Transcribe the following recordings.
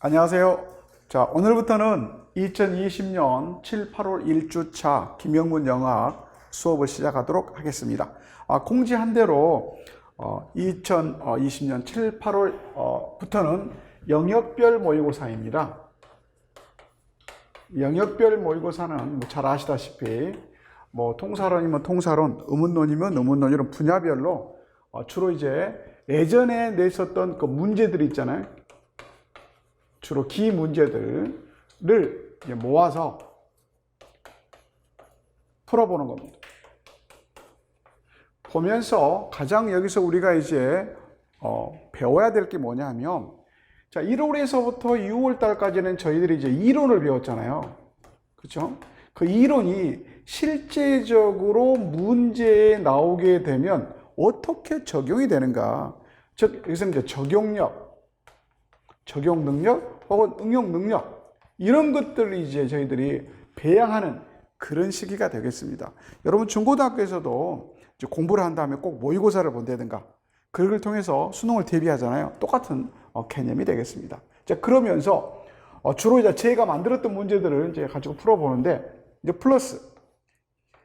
안녕하세요. 자, 오늘부터는 2020년 7, 8월 1주차 김영문 영학 수업을 시작하도록 하겠습니다. 공지한 대로 2020년 7, 8월부터는 영역별 모의고사입니다. 영역별 모의고사는 잘 아시다시피 통사론이면 통사론, 의문론이면 의문론 이런 분야별로 주로 이제 예전에 냈었던 그 문제들이 있잖아요. 주로 기 문제들을 모아서 풀어보는 겁니다. 보면서 가장 여기서 우리가 이제 배워야 될 게 뭐냐 하면, 자, 1월에서부터 6월 달까지는 저희들이 이제 이론을 배웠잖아요. 그렇죠? 그 이론이 실제적으로 문제에 나오게 되면 어떻게 적용이 되는가? 즉, 여기서 이제 적용력, 적용 능력 혹은 응용 능력 이런 것들을 이제 저희들이 배양하는 그런 시기가 되겠습니다. 여러분 중고등학교에서도 이제 공부를 한 다음에 꼭 모의고사를 본다든가 그걸 통해서 수능을 대비하잖아요. 똑같은 개념이 되겠습니다. 자, 그러면서 주로 이제 제가 만들었던 문제들을 이제 가지고 풀어보는데, 이제 플러스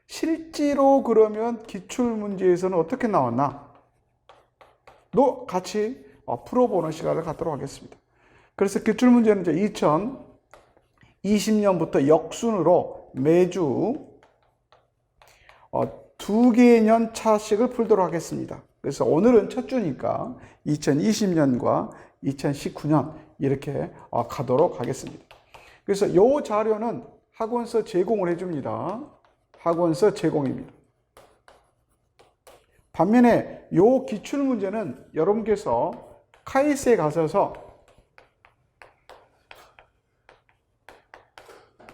실제로 그러면 기출 문제에서는 어떻게 나왔나? 도 같이 풀어보는 시간을 갖도록 하겠습니다. 그래서 기출문제는 이제 2020년부터 역순으로 매주 2개년 차씩을 풀도록 하겠습니다. 그래서 오늘은 첫 주니까 2020년과 2019년 이렇게 가도록 하겠습니다. 그래서 이 자료는 학원서 제공을 해줍니다. 학원서 제공입니다. 반면에 이 기출문제는 여러분께서 카이스트에 가셔서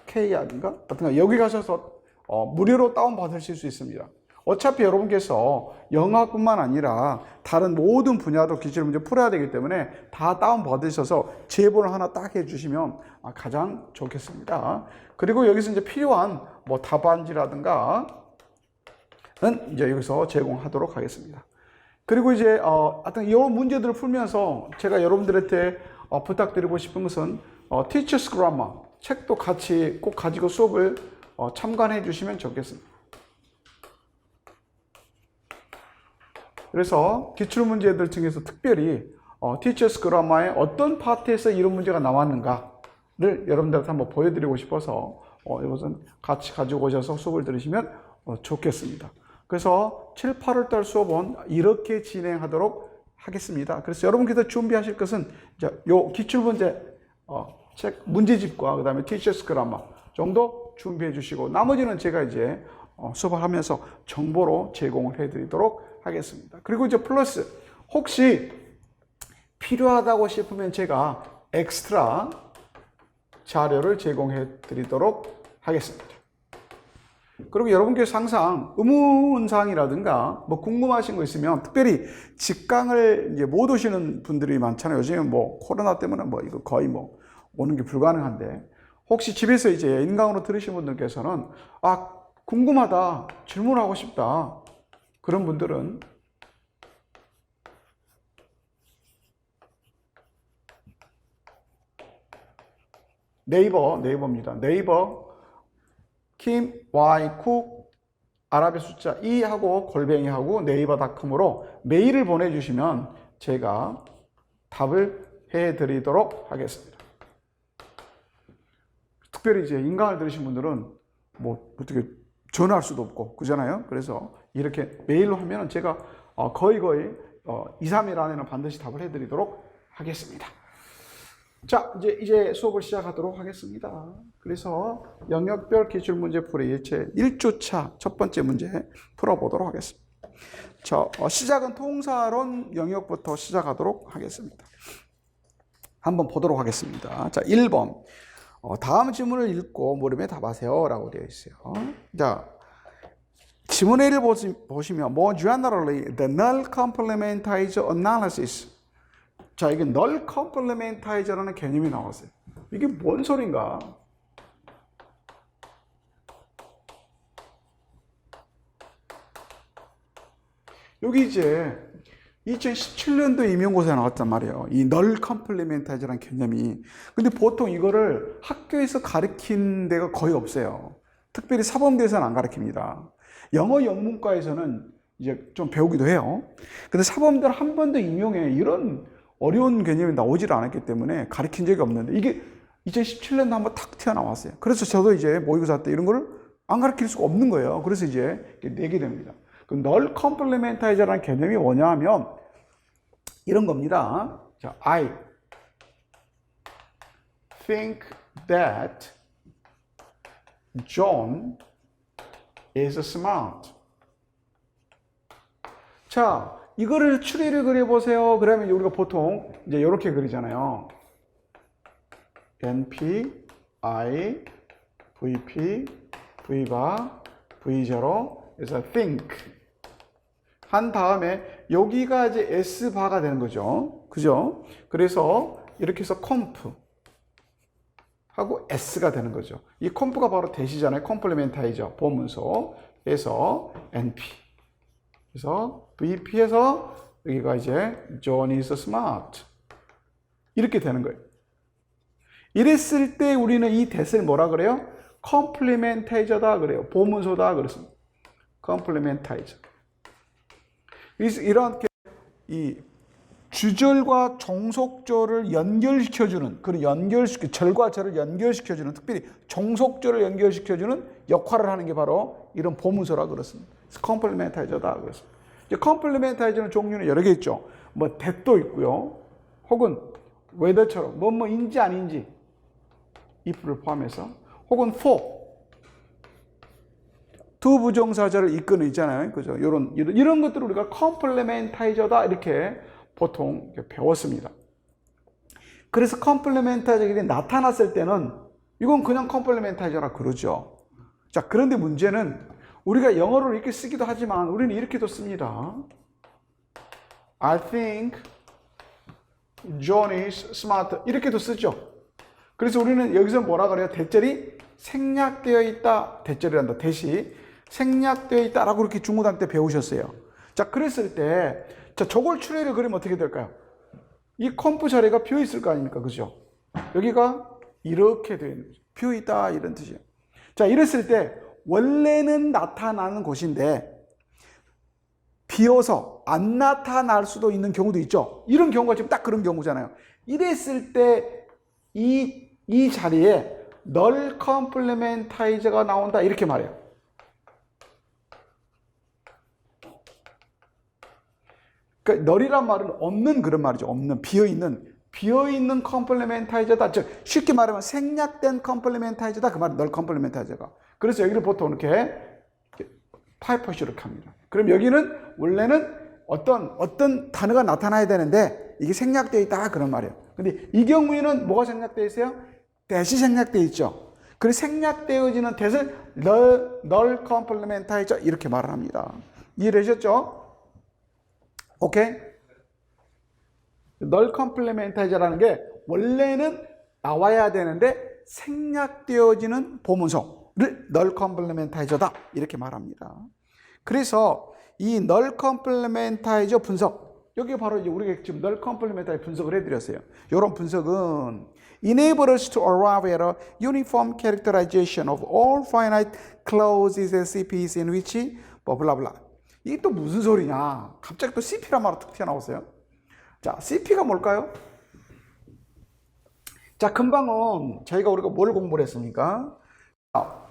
K아인가? 여기 가셔서 무료로 다운받으실 수 있습니다. 어차피 여러분께서 영어뿐만 아니라 다른 모든 분야도 기출문제 풀어야 되기 때문에 다 다운받으셔서 제본을 하나 딱 해주시면 가장 좋겠습니다. 그리고 여기서 이제 필요한 답안지라든가 는 이제 여기서 제공하도록 하겠습니다. 그리고 이제 하여튼 이 문제들을 풀면서 제가 여러분들한테 부탁드리고 싶은 것은 Teachers Grammar 책도 같이 꼭 가지고 수업을 참관해 주시면 좋겠습니다. 그래서 기출문제들 중에서 특별히 Teachers Grammar의 어떤 파트에서 이런 문제가 나왔는가를 여러분들한테 한번 보여드리고 싶어서 이것은 같이 가지고 오셔서 수업을 들으시면 좋겠습니다. 그래서 7, 8월 달 수업은 이렇게 진행하도록 하겠습니다. 그래서 여러분께서 준비하실 것은 요 기출문제 책 문제집과 그 다음에 Teachers Grammar 정도 준비해 주시고, 나머지는 제가 이제 수업을 하면서 정보로 제공을 해 드리도록 하겠습니다. 그리고 이제 플러스 혹시 필요하다고 싶으면 제가 엑스트라 자료를 제공해 드리도록 하겠습니다. 그리고 여러분께서 항상 의문사항이라든가 궁금하신 거 있으면, 특별히 직강을 이제 못 오시는 분들이 많잖아요. 요즘에 코로나 때문에 이거 거의 오는 게 불가능한데, 혹시 집에서 이제 인강으로 들으신 분들께서는 궁금하다, 질문하고 싶다, 그런 분들은 네이버입니다. 네이버 김 y쿡 아랍의 숫자 2하고 골뱅이하고 네이버닷컴으로 메일을 보내주시면 제가 답을 해드리도록 하겠습니다. 특별히 이제 인강을 들으신 분들은 어떻게 전화할 수도 없고 그잖아요. 그래서 이렇게 메일로 하면 제가 거의 2, 3일 안에는 반드시 답을 해드리도록 하겠습니다. 자, 이제 수업을 시작하도록 하겠습니다. 그래서 영역별 기출문제풀이 일체 1주차 첫 번째 문제 풀어보도록 하겠습니다. 시작은 통사론 영역부터 시작하도록 하겠습니다. 한번 보도록 하겠습니다. 자, 1번. 다음 지문을 읽고 물음에 답하세요 라고 되어 있어요. 자, 지문의 예를 보시면 more generally the null complementizer analysis. 자, 이게 null complementizer라는 개념이 나왔어요. 이게 뭔 소린가? 여기 이제 2017년도 임용고사에 나왔단 말이에요. 이 널 컴플리멘타이저라는 개념이. 근데 보통 이거를 학교에서 가르친 데가 거의 없어요. 특별히 사범대에서는 안 가르칩니다. 영어 영문과에서는 이제 좀 배우기도 해요. 근데 사범대는 한 번도 임용에 이런 어려운 개념이 나오질 않았기 때문에 가르친 적이 없는데 이게 2017년도 한번 탁 튀어나왔어요. 그래서 저도 이제 모의고사 때 이런 거를 안 가르칠 수가 없는 거예요. 그래서 이제 내게 됩니다. 그 널 컴플리멘타이저라는 개념이 뭐냐 하면 이런 겁니다. 자, I think that John is smart. 자, 이거를 추리를 그려보세요. 그러면 우리가 보통 이제 이렇게 그리잖아요. NP, I, VP, V바, V0, 그래서 think. 한 다음에 여기가 이제 S바가 되는 거죠. 그죠? 그래서 이렇게 해서 컴프 하고 S가 되는 거죠. 이 컴프가 바로 대시잖아요. 컴플리멘타이저, 보문소. 그래서 NP. 그래서 VP에서 여기가 이제 John is smart. 이렇게 되는 거예요. 이랬을 때 우리는 이 대시를 뭐라 그래요? 컴플리멘타이저다 그래요. 보문소다 그랬습니다. 컴플리멘타이저. 이렇게 이 주절과 종속절을 연결시켜주는, 그리고 절과 절을 연결시켜주는, 특별히 종속절을 연결시켜주는 역할을 하는 게 바로 이런 보문소라 그렇습니다. 컴플리멘타이저다 그렇습니다. 이제 컴플리멘타이저는 종류는 여러 개 있죠. 뭐 that도 있고요. 혹은 whether처럼 뭐뭐인지 아닌지 if를 포함해서, 혹은 for 두 부정사절을 이끄는 있잖아요. 그죠? 이런 것들을 우리가 컴플리멘타이저다 이렇게 보통 이렇게 배웠습니다. 그래서 컴플리멘타이저들이 나타났을 때는 이건 그냥 컴플리멘타이저라 그러죠. 자, 그런데 문제는 우리가 영어로 이렇게 쓰기도 하지만 우리는 이렇게도 씁니다. I think John is smart. 이렇게도 쓰죠. 그래서 우리는 여기서 뭐라 그래요? 대절이 생략되어 있다. 대절이란다. 대시 생략되어 있다라고 그렇게 중고등학교 때 배우셨어요. 자, 그랬을 때, 자, 저걸 추리를 그리면 어떻게 될까요? 이 컴프 자리가 비어 있을 거 아닙니까? 그죠? 여기가 이렇게 되어 있는 거죠. 비어 있다, 이런 뜻이에요. 자, 이랬을 때, 원래는 나타나는 곳인데, 비어서 안 나타날 수도 있는 경우도 있죠. 이런 경우가 지금 딱 그런 경우잖아요. 이랬을 때, 이 자리에 널 컴플리멘타이저가 나온다, 이렇게 말해요. 그러니까 널이란 말은 없는 그런 말이죠. 없는, 비어있는 컴플리멘타이저다. 즉 쉽게 말하면 생략된 컴플리멘타이저다. 그 말은 널 컴플리멘타이저가. 그래서 여기를 보통 이렇게 파이퍼시 이렇게 합니다. 그럼 여기는 원래는 어떤 단어가 나타나야 되는데 이게 생략되어 있다 그런 말이에요. 근데 이 경우에는 뭐가 생략되어 있어요? 대시 생략되어 있죠. 그래서 생략되어지는 대를 널 컴플리멘타이저 이렇게 말을 합니다. 이해되셨죠? 오케이? 널 컴플리멘타이저라는 게 원래는 나와야 되는데 생략되어지는 보문소를 널 컴플리멘타이저다 이렇게 말합니다. 그래서 이 널 컴플리멘타이저 분석, 여기 바로 이제 우리가 지금 널 컴플리멘타이저 분석을 해드렸어요. 이런 분석은 enable us to arrive at a uniform characterization of all finite clauses and CPs in which blah. 이게 또 무슨 소리냐? 갑자기 또 CP란 말로 툭 튀어나왔어요. 자, CP가 뭘까요? 자, 금방은 우리가 뭘 공부를 했습니까?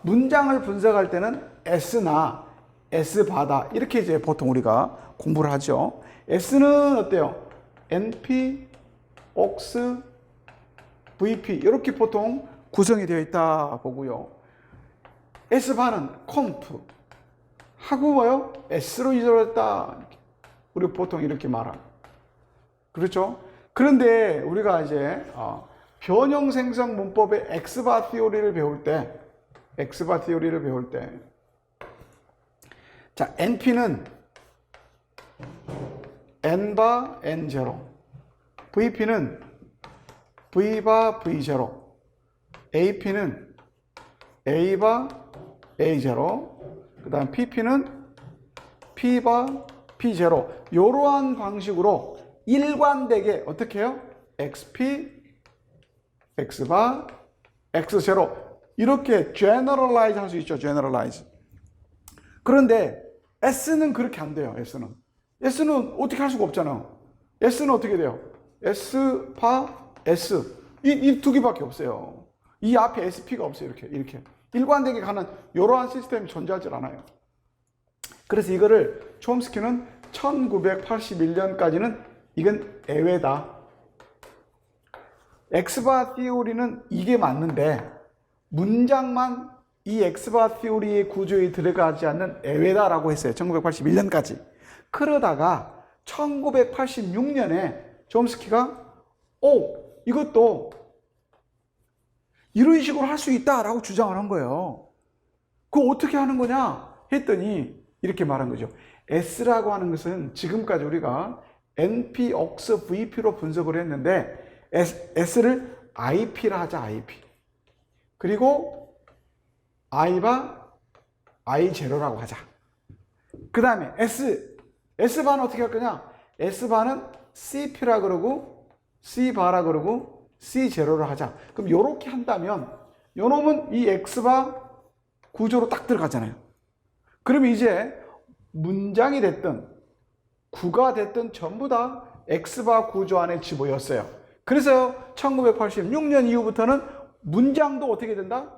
문장을 분석할 때는 S나 S바다 이렇게 이제 보통 우리가 공부를 하죠. S는 어때요? NP, OX, VP 이렇게 보통 구성이 되어 있다 보고요. S바는 컴프 하고 뭐요? S로 이루어졌다. 우리 보통 이렇게 말합니다. 그렇죠? 그런데 우리가 이제 변형 생성 문법의 X바 티오리를 배울 때 자, NP는 N바 N0, VP는 V바 V0, AP는 A바 A0, 그 다음 PP는 P바 P0 이러한 방식으로 일관되게 어떻게 해요? XP, X바, X0 이렇게 generalize 할 수 있죠. generalize. 그런데 S는 그렇게 안 돼요. S는 어떻게 할 수가 없잖아. S는 어떻게 돼요? S파, S 이 두 개밖에 없어요. 이 앞에 SP가 없어요. 이렇게 일관되게 가는 이러한 시스템이 존재하지 않아요. 그래서 이거를 촘스키는 1981년까지는 이건 예외다. 엑스바 티오리는 이게 맞는데 문장만 이 엑스바 티오리의 구조에 들어가지 않는 예외다라고 했어요. 1981년까지. 그러다가 1986년에 촘스키가 이것도 이런 식으로 할 수 있다라고 주장을 한 거예요. 그거 어떻게 하는 거냐 했더니 이렇게 말한 거죠. S라고 하는 것은 지금까지 우리가 NP, OX, VP로 분석을 했는데 S를 IP라 하자. IP. 그리고 I바 I0라고 하자. 그 다음에 S바는 어떻게 할 거냐? S바는 CP라 그러고 C바라 그러고 C0를 하자. 그럼 이렇게 한다면 요놈은 이 X바 구조로 딱 들어가잖아요. 그러면 이제 문장이 됐든 구가 됐든 전부 다 X바 구조 안에 집어였어요. 그래서 1986년 이후부터는 문장도 어떻게 된다?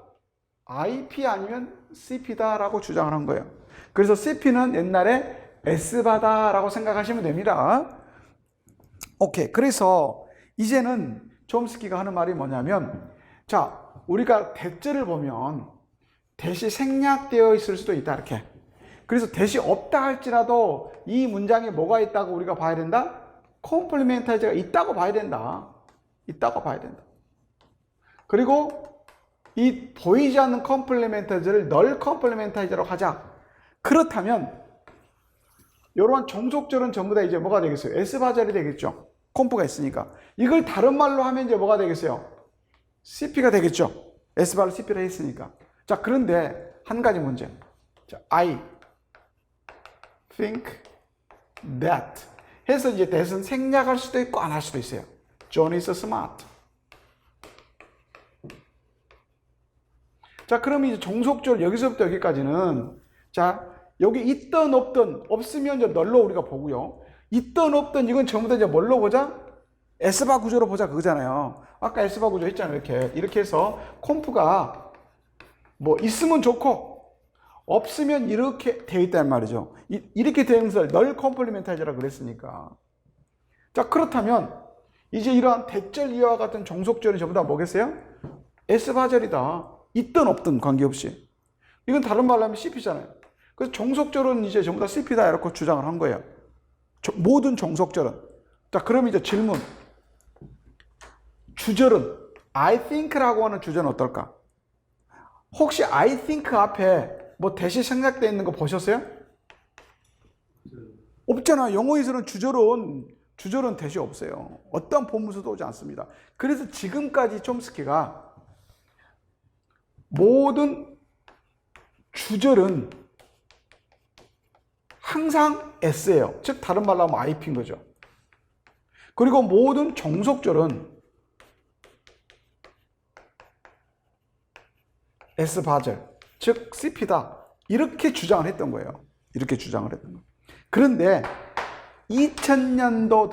IP 아니면 CP다라고 주장을 한 거예요. 그래서 CP는 옛날에 S바다라고 생각하시면 됩니다. 오케이. 그래서 이제는 촘스키가 하는 말이 뭐냐면, 자, 우리가 대절을 보면 대시 생략되어 있을 수도 있다, 이렇게. 그래서 대시 없다 할지라도 이 문장에 뭐가 있다고 우리가 봐야 된다? 컴플리멘타이즈가 있다고 봐야 된다. 그리고 이 보이지 않는 컴플리멘타이즈를 널 컴플리멘타이즈라고 하자. 그렇다면 이러한 종속절은 전부 다 이제 뭐가 되겠어요? S바절이 되겠죠. 컴프가 있으니까. 이걸 다른 말로 하면 이제 뭐가 되겠어요? CP가 되겠죠. S바를 CP로 했으니까. 자, 그런데 한 가지 문제. 자, I think that 해서 이제 that은 생략할 수도 있고 안 할 수도 있어요. John is smart. 자, 그럼 이제 종속절 여기서부터 여기까지는 자, 여기 있든 없든 없으면 이제 널로 우리가 보고요. 있든 없든 이건 전부 다 이제 뭘로 보자? S바 구조로 보자 그거잖아요. 아까 S바 구조 했잖아요. 이렇게 해서 콤프가 뭐 있으면 좋고 없으면 이렇게 되어 있단 말이죠. 이렇게 되면서 널 컴플리멘타이즈라 그랬으니까. 자, 그렇다면 이제 이러한 대절 이와 같은 종속절이 전부 다 뭐겠어요? S바절이다. 있든 없든 관계없이. 이건 다른 말로 하면 CP잖아요. 그래서 종속절은 이제 전부 다 CP다 이렇게 주장을 한 거예요. 모든 종속절은. 자, 그럼 이제 질문. 주절은 I think라고 하는 주절은 어떨까? 혹시 I think 앞에 뭐 대시 생략되어 있는 거 보셨어요? 없잖아. 영어에서는 주절은 대시 없어요. 어떤 본문서도 오지 않습니다. 그래서 지금까지 촘스키가 모든 주절은 항상 S예요. 즉 다른 말로 하면 IP인 거죠. 그리고 모든 종속절은 S바절, 즉 CP다. 이렇게 주장을 했던 거예요. 그런데 2000년도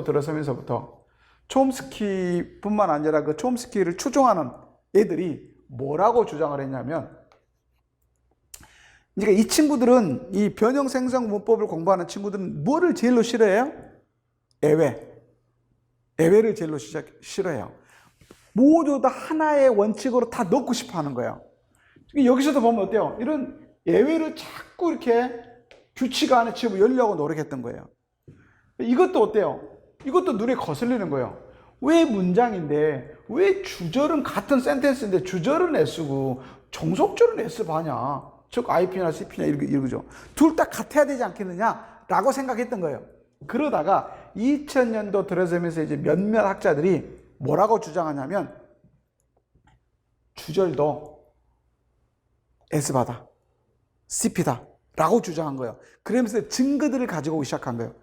들어서면서부터 촘스키뿐만 아니라 그 촘스키를 추종하는 애들이 뭐라고 주장을 했냐면, 그러니까 이 친구들은 이 변형 생성 문법을 공부하는 친구들은 뭐를 제일로 싫어해요? 예외를 제일로 싫어해요. 모두 다 하나의 원칙으로 다 넣고 싶어 하는 거예요. 여기서도 보면 어때요? 이런 예외를 자꾸 이렇게 규칙 안에 집어넣으려고 노력했던 거예요. 이것도 어때요? 이것도 눈에 거슬리는 거예요. 왜 문장인데, 왜 주절은 같은 센텐스인데 주절은 S고 종속절은 S바냐? 즉 IP나 CP냐 이러죠. 둘 다 같아야 되지 않겠느냐라고 생각했던 거예요. 그러다가 2000년도 들어서면서 이제 몇몇 학자들이 뭐라고 주장하냐면, 주절도 S바다, CP다 라고 주장한 거예요. 그러면서 증거들을 가지고 오기 시작한 거예요.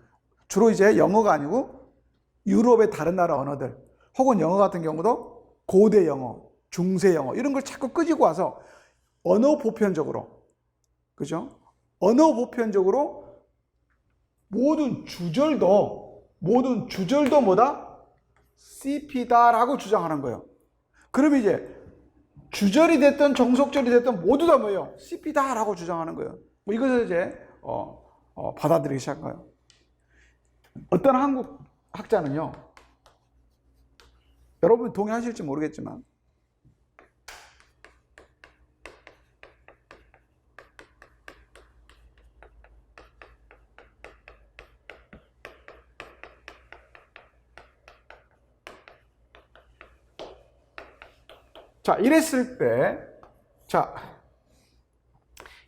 주로 이제 영어가 아니고 유럽의 다른 나라 언어들, 혹은 영어 같은 경우도 고대 영어, 중세 영어 이런 걸 자꾸 끄지고 와서 언어 보편적으로, 그죠? 언어 보편적으로 모든 주절도 뭐다? CP다라고 주장하는 거예요. 그러면 이제 주절이 됐든 정속절이 됐든 모두 다 뭐예요? CP다라고 주장하는 거예요. 뭐 이것을 이제 받아들이기 시작한 거예요. 어떤 한국 학자는요, 여러분 동의하실지 모르겠지만 자, 이랬을 때, 자,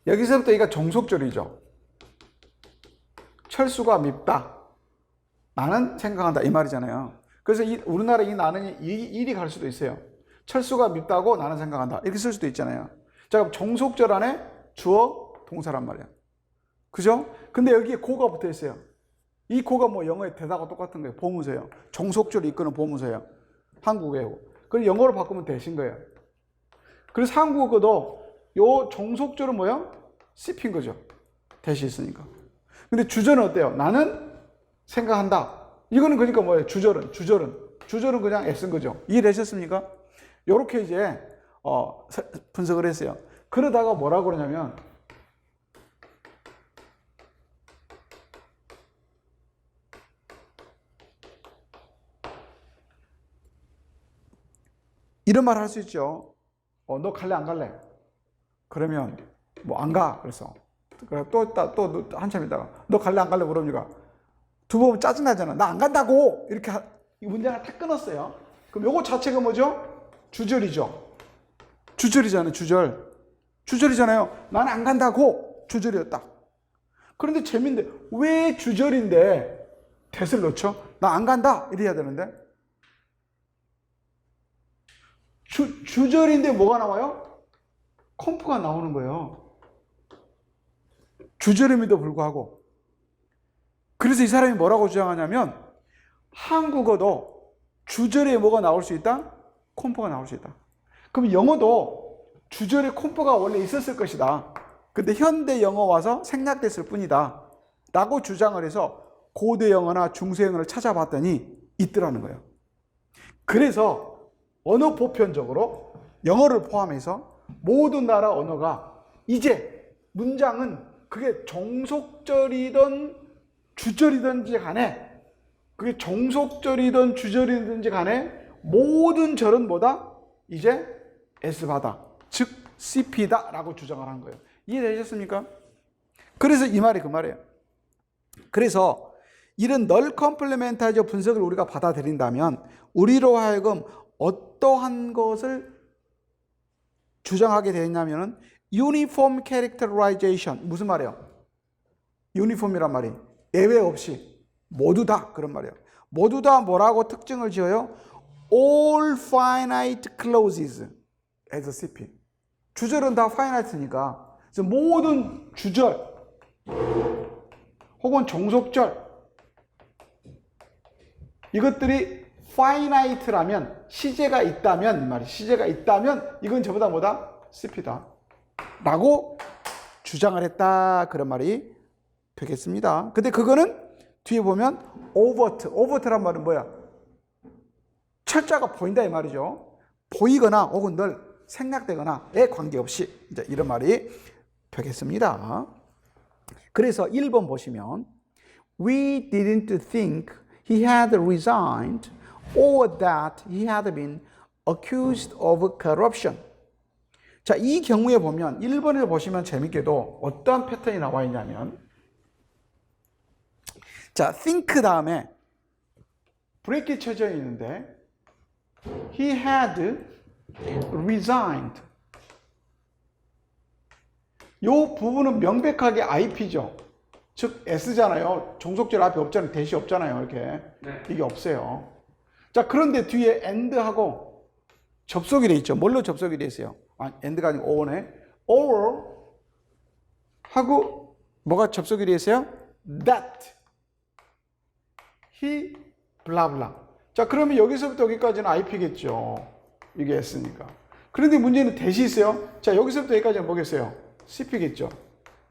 여기서부터 이가 정속절이죠. 철수가 밉다. 나는 생각한다. 이 말이잖아요. 그래서 우리나라 이 나는 일이 갈 수도 있어요. 철수가 밉다고 나는 생각한다. 이렇게 쓸 수도 있잖아요. 자, 그럼 정속절 안에 주어, 동사란 말이야. 그죠? 근데 여기에 고가 붙어 있어요. 이 고가 뭐 영어의 대사가 똑같은 거예요. 보무서예요. 정속절을 이끄는 보무서예요. 한국어예요. 그걸 영어로 바꾸면 대신 거예요. 그래서 한국어도 요 정속절은 뭐야? C인 거죠. 대시 있으니까. 근데 주절은 어때요? 나는 생각한다. 이거는 그러니까 뭐예요? 주절은 그냥 S인 거죠. 이해되셨습니까? 요렇게 이제 분석을 했어요. 그러다가 뭐라고 그러냐면 이런 말 할 수 있죠. 너 갈래 안 갈래? 그러면 뭐 안 가. 그래서 또 한참 있다가 너 갈래 안 갈래 물어보니까 두 번 짜증나잖아. 나 안 간다고. 이렇게 이 문장을 탁 끊었어요. 그럼 요거 자체가 뭐죠? 주절이죠. 주절이잖아요. 주절이잖아요. 나는 안 간다고. 주절이었다. 그런데 재밌는데 왜 주절인데 대를 넣죠? 나 안 간다. 이래야 되는데 주절인데 뭐가 나와요? 컴프가 나오는 거예요. 주절임에도 불구하고. 그래서 이 사람이 뭐라고 주장하냐면 한국어도 주절에 뭐가 나올 수 있다? 컴프가 나올 수 있다. 그럼 영어도 주절에 컴프가 원래 있었을 것이다. 근데 현대 영어 와서 생략됐을 뿐이다. 라고 주장을 해서 고대 영어나 중세 영어를 찾아봤더니 있더라는 거예요. 그래서 언어 보편적으로 영어를 포함해서 모든 나라 언어가 이제 문장은 그게 정속절이든 주절이든지 간에 그게 정속절이든 주절이든지 간에 모든 절은 뭐다? 이제 S바다. 즉 CP다 라고 주장을 한 거예요. 이해되셨습니까? 그래서 이 말이 그 말이에요. 그래서 이런 널 컴플리멘타리적 분석을 우리가 받아들인다면 우리로 하여금 어떠한 것을 주장하게 되냐면은 uniform characterization. 무슨 말이에요? uniform이란 말이 예외 없이 모두 다 그런 말이에요. 모두 다 뭐라고 특징을 지어요? all finite clauses as a CP. 주절은 다 finite니까 그래서 모든 주절 혹은 정속절 이것들이 finite라면 시제가 있다면 말이 시제가 있다면 이건 전부 다 뭐다? CP다 라고 주장을 했다 그런 말이 되겠습니다. 근데 그거는 뒤에 보면 overt란 말은 뭐야? 철자가 보인다 이 말이죠. 보이거나 혹은 늘 생략되거나에 관계없이 이제 이런 말이 되겠습니다. 그래서 1번 보시면 We didn't think he had resigned or that he had been accused of corruption. 자, 이 경우에 보면 1번을 보시면 재밌게도 어떠한 패턴이 나와 있냐면 자, think 다음에 브레이크 쳐져 있는데 he had resigned. 이 부분은 명백하게 IP죠. 즉 S잖아요. 종속절 앞에 없잖아요. 대시 없잖아요. 이렇게 네. 이게 없어요. 자, 그런데 뒤에 and하고 접속이 돼 있죠. 뭘로 접속이 돼 있어요? and가 아니고 or네. or 하고 뭐가 접속이 있어요? that he 블라블라. 자, 그러면 여기서부터 여기까지는 IP겠죠. 이게 S니까. 그런데 문제는 대시 있어요. 자, 여기서부터 여기까지는 뭐겠어요? CP겠죠.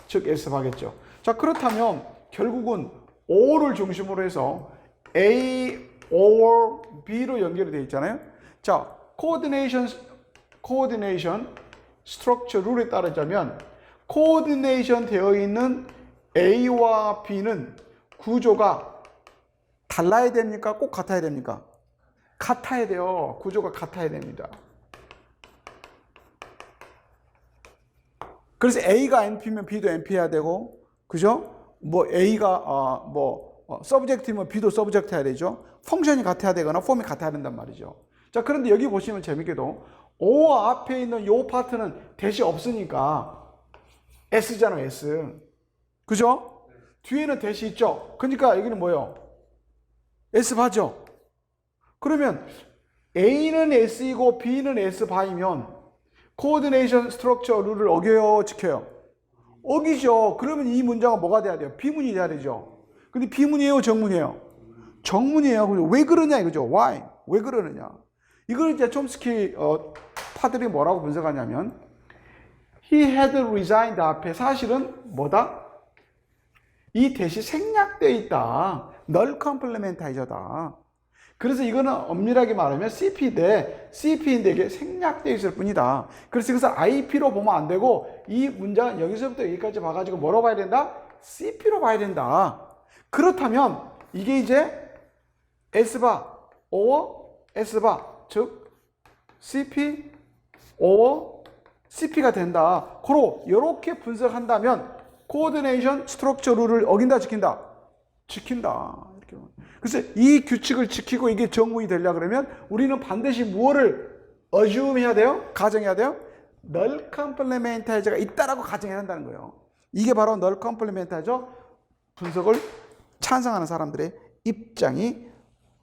즉 S바겠죠. 자, 그렇다면 결국은 O를 중심으로 해서 A or B로 연결이 되어 있잖아요. 자, coordination structure 룰에 따르자면 coordination 되어 있는 A와 B는 구조가 달라야 됩니까? 꼭 같아야 됩니까? 같아야 돼요. 구조가 같아야 됩니다. 그래서 A가 NP면 B도 NP해야 되고, 그죠? 뭐 A가 서브젝트면 B도 서브젝트 해야 되죠. 펑션이 같아야 되거나 폼이 같아야 된단 말이죠. 자, 그런데 여기 보시면 재밌게도 O 앞에 있는 요 파트는 대시 없으니까 S잖아요, S. 그죠? 뒤에는 대시 있죠? 그러니까 여기는 뭐예요? S바죠? 그러면 A는 S이고 B는 S바이면 코어디네이션 스트럭처 룰을 어겨요, 지켜요? 어기죠. 그러면 이 문장은 뭐가 돼야 돼요? 비문이 돼야 되죠. 근데 비문이에요, 정문이에요? 정문이에요. 왜 그러냐 이거죠. Why? 왜 그러느냐? 이걸 이제 촘스키 파들이 뭐라고 분석하냐면 He had resigned 앞에 사실은 뭐다? 이 대시 생략되어 있다. 널 컴플레멘타이저다. 그래서 이거는 엄밀하게 말하면 CP인데 이게 생략되어 있을 뿐이다. 그래서 이것을 IP로 보면 안 되고 이 문장은 여기서부터 여기까지 봐가지고 뭐로 봐야 된다? CP로 봐야 된다. 그렇다면 이게 이제 S바, or S바, 즉 CP, or CP가 된다. 고로 이렇게 분석한다면 코어디네이션 스트럭처 룰을 어긴다, 지킨다? 지킨다. 이렇게. 그래서 이 규칙을 지키고 이게 정문이 되려고 그러면 우리는 반드시 무엇을 assume 해야 돼요? 가정해야 돼요? null complementize가 있다라고 가정해야 한다는 거예요. 이게 바로 null complementize 분석을 찬성하는 사람들의 입장이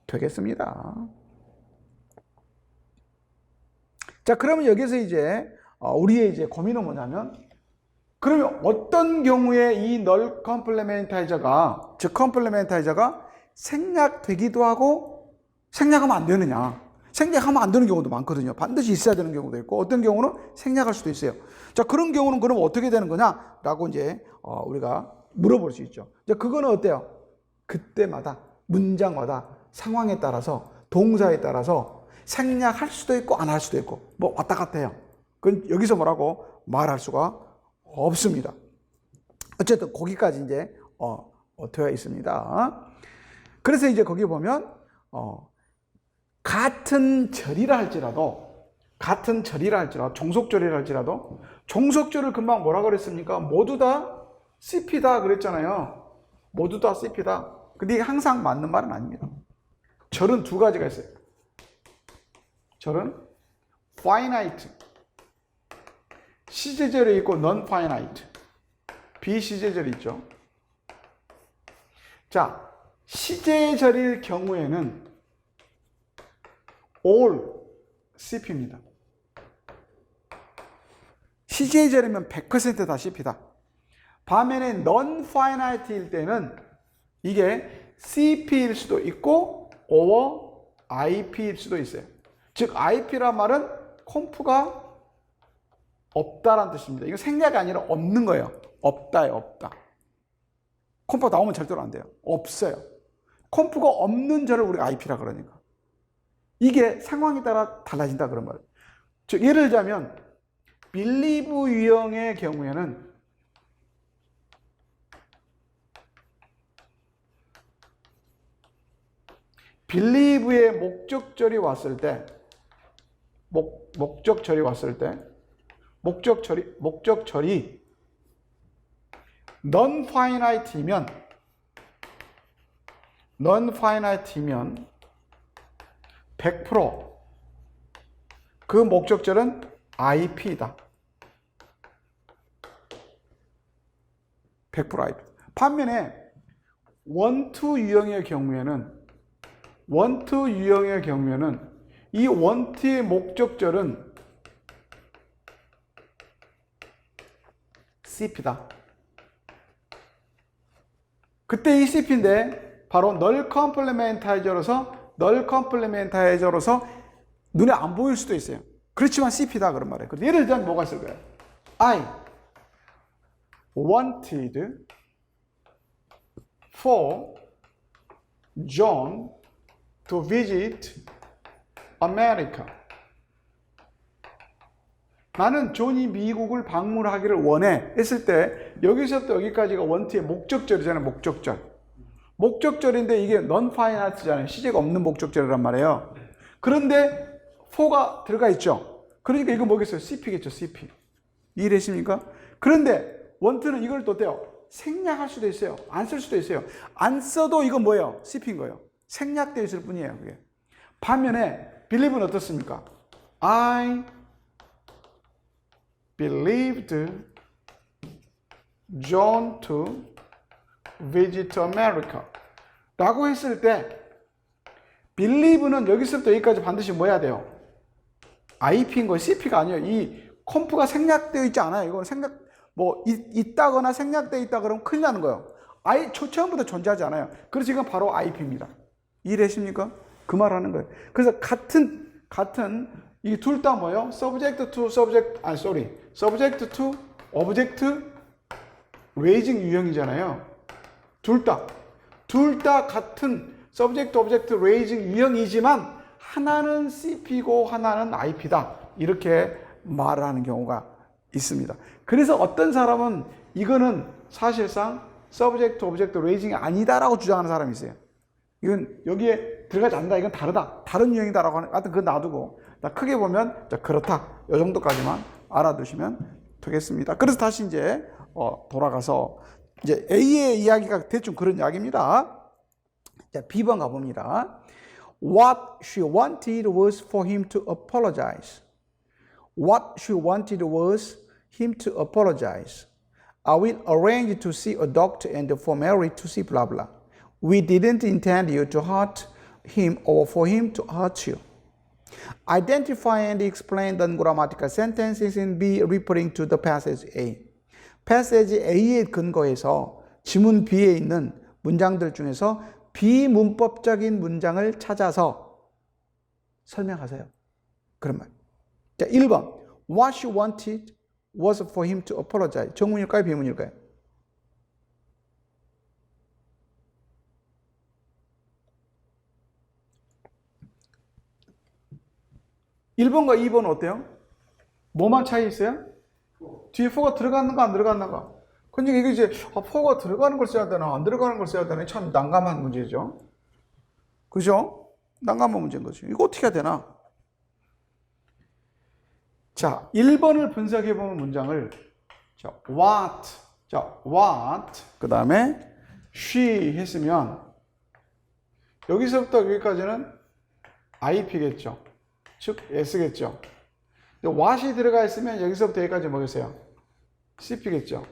되겠습니다. 자, 그러면 여기서 이제 우리의 이제 고민은 뭐냐면 그러면 어떤 경우에 이 null complementize가 즉 complementize가 생략되기도 하고 생략하면 안 되느냐? 생략하면 안 되는 경우도 많거든요. 반드시 있어야 되는 경우도 있고 어떤 경우는 생략할 수도 있어요. 자, 그런 경우는 그럼 어떻게 되는 거냐라고 이제 우리가 물어볼 수 있죠. 자, 그거는 어때요? 그때마다 문장마다 상황에 따라서 동사에 따라서 생략할 수도 있고 안 할 수도 있고 뭐 왔다 갔다 해요. 그건 여기서 뭐라고 말할 수가 없습니다. 어쨌든 거기까지 이제 되어 있습니다. 그래서 이제 거기 보면 같은 절이라 할지라도 종속절이라 할지라도 종속절을 금방 뭐라 그랬습니까? 모두 다 CP다 그랬잖아요. 모두 다 CP다. 근데 이게 항상 맞는 말은 아닙니다. 절은 두 가지가 있어요. 절은 finite 시제절이 있고 non-finite 비시제절이 있죠. 자, 시제절일 경우에는 all CP입니다. 시제절이면 100% 다 CP다. 반면에 non-finite일 때는 이게 CP일 수도 있고 or IP일 수도 있어요. 즉 IP란 말은 콤프가 없다라는 뜻입니다. 이거 생략이 아니라 없는 거예요. 없다예요, 없다. 콤프가 나오면 절대로 안 돼요. 없어요. 콤프가 없는 절을 우리가 IP라 그러니까. 이게 상황에 따라 달라진다 그런 말이에요. 즉 예를 들자면 believe 유형의 경우에는 believe의 목적절이 왔을 때 목적절이 non-finite이면 100% 그 목적절은 IP다. 100% IP. 반면에 want 유형의 경우에는 이 want의 목적절은 CP다. 그때 이 CP인데 바로 널 컴플리멘타이저로서 눈에 안 보일 수도 있어요. 그렇지만 CP다 그런 말이에요. 예를 들면 뭐가 있을 거예요? I wanted for John to visit America. 나는 존이 미국을 방문하기를 원해 했을 때 여기서부터 여기까지가 원트의 목적절이잖아요. 목적절인데 이게 non-finite잖아요. 시제가 없는 목적절이란 말이에요. 그런데 for가 들어가 있죠. 그러니까 이거 뭐겠어요? CP겠죠. CP. 이해되십니까? 그런데 원트는 이걸 또 어때요? 생략할 수도 있어요. 안 쓸 수도 있어요. 안 써도 이건 뭐예요? CP인 거예요. 생략되어 있을 뿐이에요. 그게. 반면에 believe는 어떻습니까? I believed John to visit America 라고 했을 때 believe는 여기서부터 여기까지 반드시 뭐 해야 돼요? IP인 거예요. CP가 아니에요. 이 컴프가 생략되어 있지 않아요. 이건 있다거나 생략되어 있다 그러면 큰일 나는 거예요. 처음부터 존재하지 않아요. 그래서 이건 바로 IP입니다. 이해되십니까? 그 말 하는 거예요. 그래서 같은 이 둘 다 뭐예요? subject to object raising 유형이잖아요. 둘 다 같은 subject to object raising 유형이지만 하나는 CP고 하나는 IP다. 이렇게 말하는 경우가 있습니다. 그래서 어떤 사람은 이거는 사실상 subject to object raising이 아니다라고 주장하는 사람이 있어요. 이건 여기에 들어가지 않는다. 이건 다르다. 다른 유형이다라고 하는, 하여튼 그건 놔두고. 크게 보면, 그렇다. 이 정도까지만 알아두시면 되겠습니다. 그래서 다시 이제, 돌아가서, 이제 A의 이야기가 대충 그런 이야기입니다. 자, B번 가봅니다. What she wanted was for him to apologize. What she wanted was him to apologize. I will arrange to see a doctor and for Mary to see blah blah. We didn't intend you to hurt him or for him to hurt you. Identify and explain the ungrammatical sentences in B referring to the passage A. passage A에 근거해서 지문 B에 있는 문장들 중에서 비문법적인 문장을 찾아서 설명하세요. 그런 말. 자, 1번. What she wanted was for him to apologize. 정문일까요? 비문일까요? (1번과) (2번은) 어때요? 뭐만 차이 있어요? 뒤에 for가 들어갔는가 안 들어갔는가? 근데 이게 이제 for가 들어가는 걸 써야 되나 안 들어가는 걸 써야 되나 참 난감한 문제죠. 그죠? 난감한 문제인 거죠. 이거 어떻게 해야 되나? 자, 1번을 분석해 보면 문장을 what 그 다음에 she 했으면 여기서부터 여기까지는 IP겠죠. 즉 S겠죠. what이 들어가 있으면 여기서부터 여기까지 뭐겠어요? CP겠죠.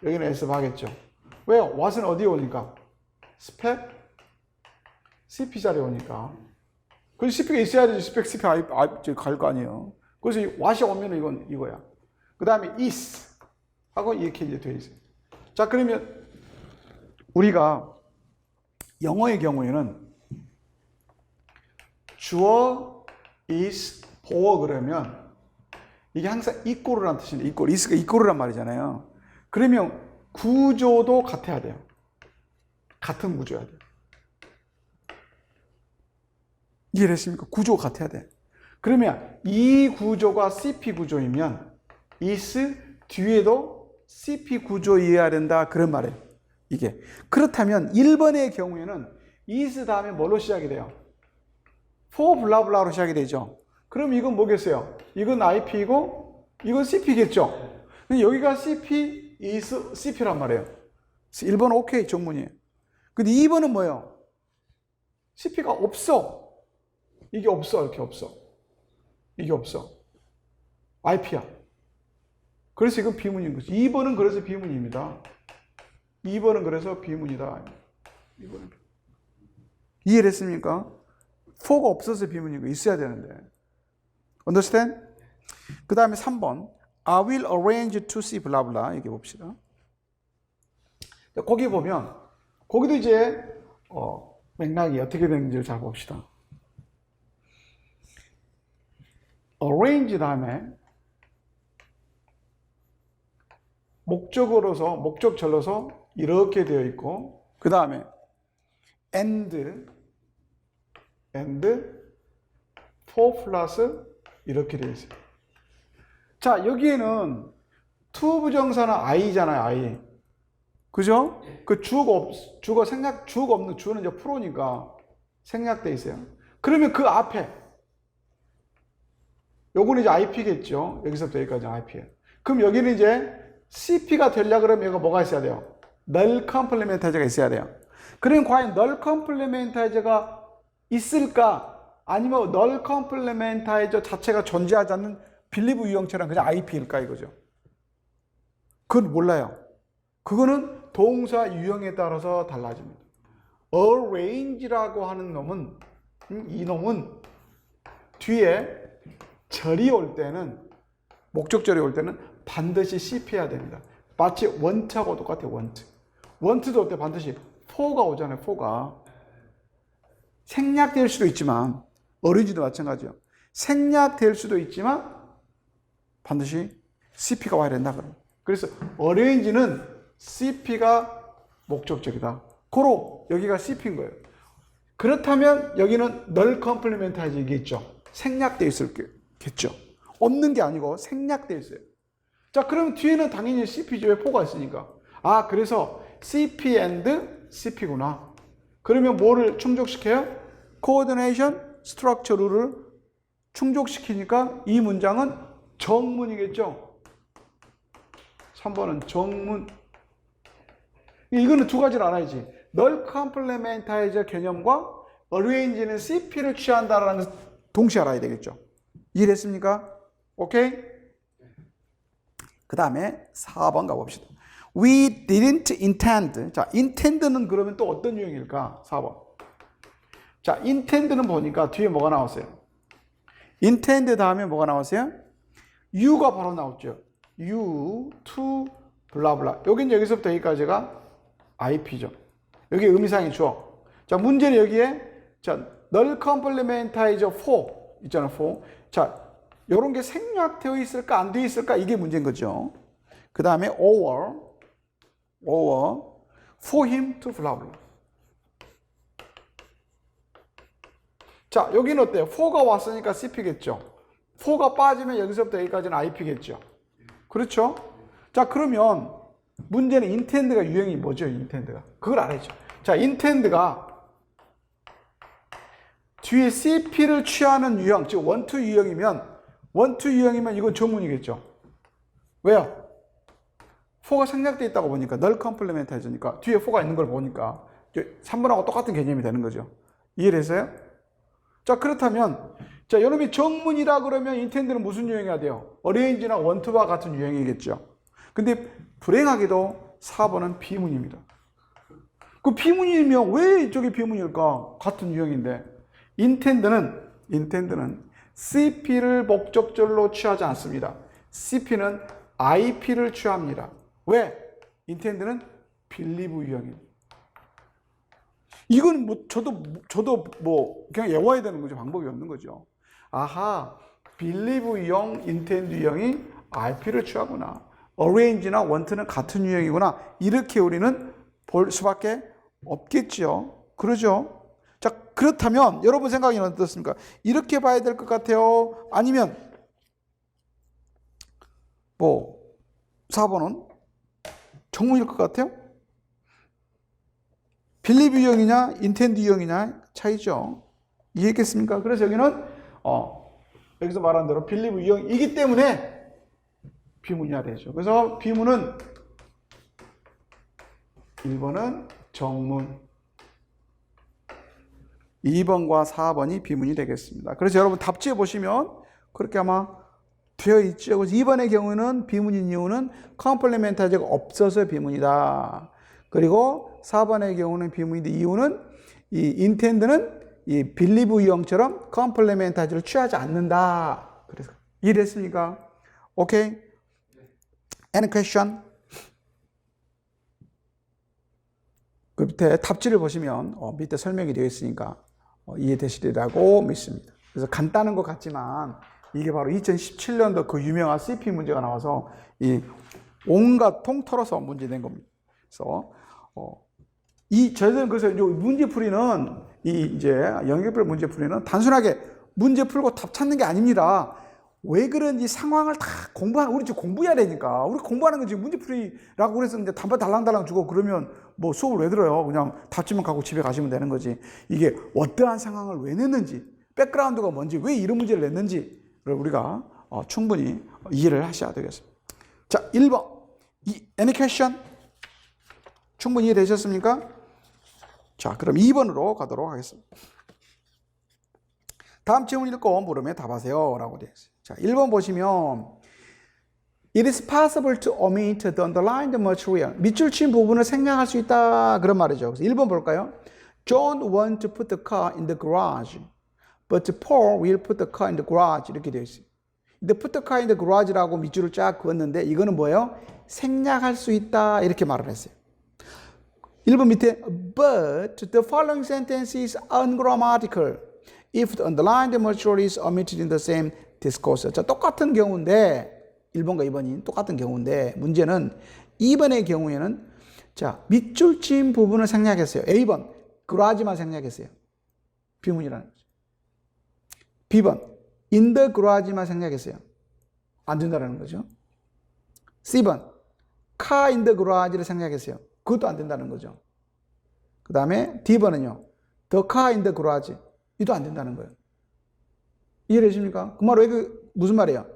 여기는 S 하겠죠. 왜요? what은 어디에 오니까? 스펙 CP 자리에 오니까. 그래서 CP가 있어야지 스펙 CP 갈 거 아니에요. 그래서 what이 오면 이건 이거야. 그 다음에 is 하고 이렇게 이제 돼 있어요. 자, 그러면 우리가 영어의 경우에는 주어 is for 그러면 이게 항상 equal이라는 뜻인데 is가 equal이란 말이잖아요. 그러면 구조도 같아야 돼요. 같은 구조여야 돼요. 이해됐습니까? 구조가 같아야 돼. 그러면 이 구조가 CP 구조이면 is 뒤에도 CP 구조이어야 된다 그런 말이에요. 이게 그렇다면 1번의 경우에는 is 다음에 뭘로 시작이 돼요? for 블라블라로 시작이 되죠. 그럼 이건 뭐겠어요? 이건 IP이고 이건 CP겠죠. 근데 여기가 CP is CP란 말이에요. 1번은 오케이 정문이에요. 근데 2번은 뭐예요? CP가 없어. 이게 없어. 이렇게 없어. 이게 없어. IP야. 그래서 이건 비문인 거죠. 2번은 그래서 비문입니다. 2번은 그래서 비문이다. 2번은. 이해됐습니까? for가 없어서 비문인 거 있어야 되는데. Understand? 그 다음에 3번. I will arrange to see blah blah. 이렇게 봅시다. 거기 보면 거기도 이제 맥락이 어떻게 되는지를 잘 봅시다. arrange 다음에 목적절로서 이렇게 되어 있고, 그 다음에 and for 플러스 이렇게 되어 있어요. 자, 여기에는 to 부정사는 I잖아요, I. 그죠? 그 주어가 없는 주어는 이제 프로니까 생략돼 있어요. 그러면 그 앞에 요거는 이제 IP겠죠. 여기서부터 여기까지 IP예요. 그럼 여기는 이제 CP가 되려고 그러면 여기가 뭐가 있어야 돼요? null complementize가 있어야 돼요. 그럼 과연 null complementize가 있을까? 아니면 null complementize 자체가 존재하지 않는 believe 유형처럼 그냥 IP일까 이거죠. 그건 몰라요. 그거는 동사 유형에 따라서 달라집니다. arrange라고 하는 놈은, 이 놈은 뒤에 절이 올 때는, 목적절이 올 때는 반드시 CP해야 됩니다. 마치 want하고 똑같아요. want도 올 때 반드시 for가 오잖아요. for가 생략될 수도 있지만, arrange도 마찬가지요. 생략될 수도 있지만 반드시 CP가 와야 된다 그래요. 그래서 arrange는 CP가 목적절이다. 고로 여기가 CP인 거예요. 그렇다면 여기는 null complementize이겠죠. 생략되어 있을겠죠. 없는 게 아니고 생략되어 있어요. 자, 그럼 뒤에는 당연히 CP죠. 왜 for가 있으니까. 아, 그래서 CP and CP구나. 그러면 뭐를 충족시켜요? coordination structure 룰을 충족시키니까 이 문장은 정문이겠죠. 3번은 정문. 이거는 두 가지를 알아야지. null complementize 개념과 arrange는 CP를 취한다라는 것을 동시에 알아야 되겠죠. 이해됐습니까? 오케이? 그 다음에 4번 가봅시다. We didn't intend. 자, intend는 그러면 또 어떤 유형일까? 4번. 자, intend는 보니까 뒤에 뭐가 나왔어요? intend 다음에 뭐가 나왔어요? you가 바로 나왔죠. you, to, 블라블라. 여긴 여기서부터 여기까지가 IP죠. 여기 의미상의 주어. 자, 문제는 여기에, 자, null complementize for 있잖아, for. 자, 요런 게 생략되어 있을까, 안 되어 있을까? 이게 문제인 거죠. 그 다음에 or, for him to blah blah. 자, 여기는 어때요? for가 왔으니까 CP겠죠. for가 빠지면 여기서부터 여기까지는 IP겠죠. 그렇죠? 자, 그러면 문제는 intend가 유형이 뭐죠? intend가. 그걸 알아야죠. 자, intend가 뒤에 CP를 취하는 유형, 즉 원투 유형이면 이건 정문이겠죠. 왜요? for가 생략되어 있다고 보니까 null complementize니까 뒤에 for가 있는 걸 보니까 3번하고 똑같은 개념이 되는 거죠. 이해되세요? 자, 그렇다면 자, 여러분이 정문이라 그러면 intend는 무슨 유형이어야 돼요? arrange나 want와 같은 유형이겠죠. 근데 불행하게도 4번은 비문입니다. 그 비문이면 왜 이쪽이 비문일까? 같은 유형인데 intend는 CP를 목적절로 취하지 않습니다. CP는 IP를 취합니다. 왜? intend는 believe 유형입니다. 이건 뭐 저도 뭐 그냥 외워야 되는 거죠. 방법이 없는 거죠. 아하, believe 유형, intend 유형이 IP를 취하구나. arrange나 want는 같은 유형이구나. 이렇게 우리는 볼 수밖에 없겠죠. 그러죠? 자, 그렇다면 여러분 생각이 어떻습니까? 이렇게 봐야 될 것 같아요? 아니면 뭐 4번은 정문일 것 같아요? believe 유형이냐 intend 유형이냐 차이죠. 이해했겠습니까? 그래서 여기는 여기서 말한 대로 believe 유형이기 때문에 비문이야 되죠. 그래서 비문은 1번은 정문, 2번과 4번이 비문이 되겠습니다. 그래서 여러분 답지에 보시면 그렇게 아마 되어 있죠. 그래서 2번의 경우는 비문인 이유는 컴플리멘타이즈가 없어서 비문이다. 그리고 4번의 경우는 비문인데 이유는 이 인텐드는 이 빌리브 유형처럼 컴플리멘타이즈를 취하지 않는다. 그래서 이해됐습니까? 오케이? Any question? 그 밑에 답지를 보시면 밑에 설명이 되어 있으니까 이해되시리라고 믿습니다. 그래서 간단한 것 같지만 이게 바로 2017년도 그 유명한 CP 문제가 나와서 이 온갖 통틀어서 문제된 겁니다. 그래서 저희들은 그래서 문제풀이는 이제 연결별 문제풀이는 단순하게 문제 풀고 답 찾는 게 아닙니다. 왜 그런지 상황을 다 우리 지금 공부해야 되니까. 우리 공부하는 건 지금 문제풀이라고 그래서 이제 단판 달랑달랑 주고 그러면 뭐 수업을 왜 들어요? 그냥 답지만 갖고 집에 가시면 되는 거지. 이게 어떠한 상황을 왜 냈는지, 백그라운드가 뭔지, 왜 이런 문제를 냈는지를 우리가 충분히 이해를 하셔야 되겠습니다. 자, 1번. Any question? 충분히 이해되셨습니까? 자, 그럼 2번으로 가도록 하겠습니다. 다음 질문 읽고 물으면 답하세요 라고 되어 있어요. 자, 1번 보시면 It is possible to omit the underlined material. 밑줄 친 부분을 생략할 수 있다 그런 말이죠. 그래서 1번 볼까요? John want to put the car in the garage, but Paul will put the car in the garage. 이렇게 되어 있어요. 근데 put the car in the garage라고 밑줄을 쫙 그었는데 이거는 뭐예요? 생략할 수 있다 이렇게 말을 했어요. 1번 밑에 But the following sentence is ungrammatical if the underlined material is omitted in the same discourse. 자, 똑같은 경우인데 1번과 2번이 똑같은 경우인데 문제는 2번의 경우에는 자, 밑줄 친 부분을 생략했어요. A번 garage만 생략했어요. 비문이라는 거죠. B번 in the garage만 생략했어요. 안 된다는 거죠. C번 car in the garage를 생략했어요. 그것도 안 된다는 거죠. 그 다음에 D번은요. The car in the garage. 이도 안 된다는 거예요. 이해되십니까? 그 말 왜 무슨 말이에요?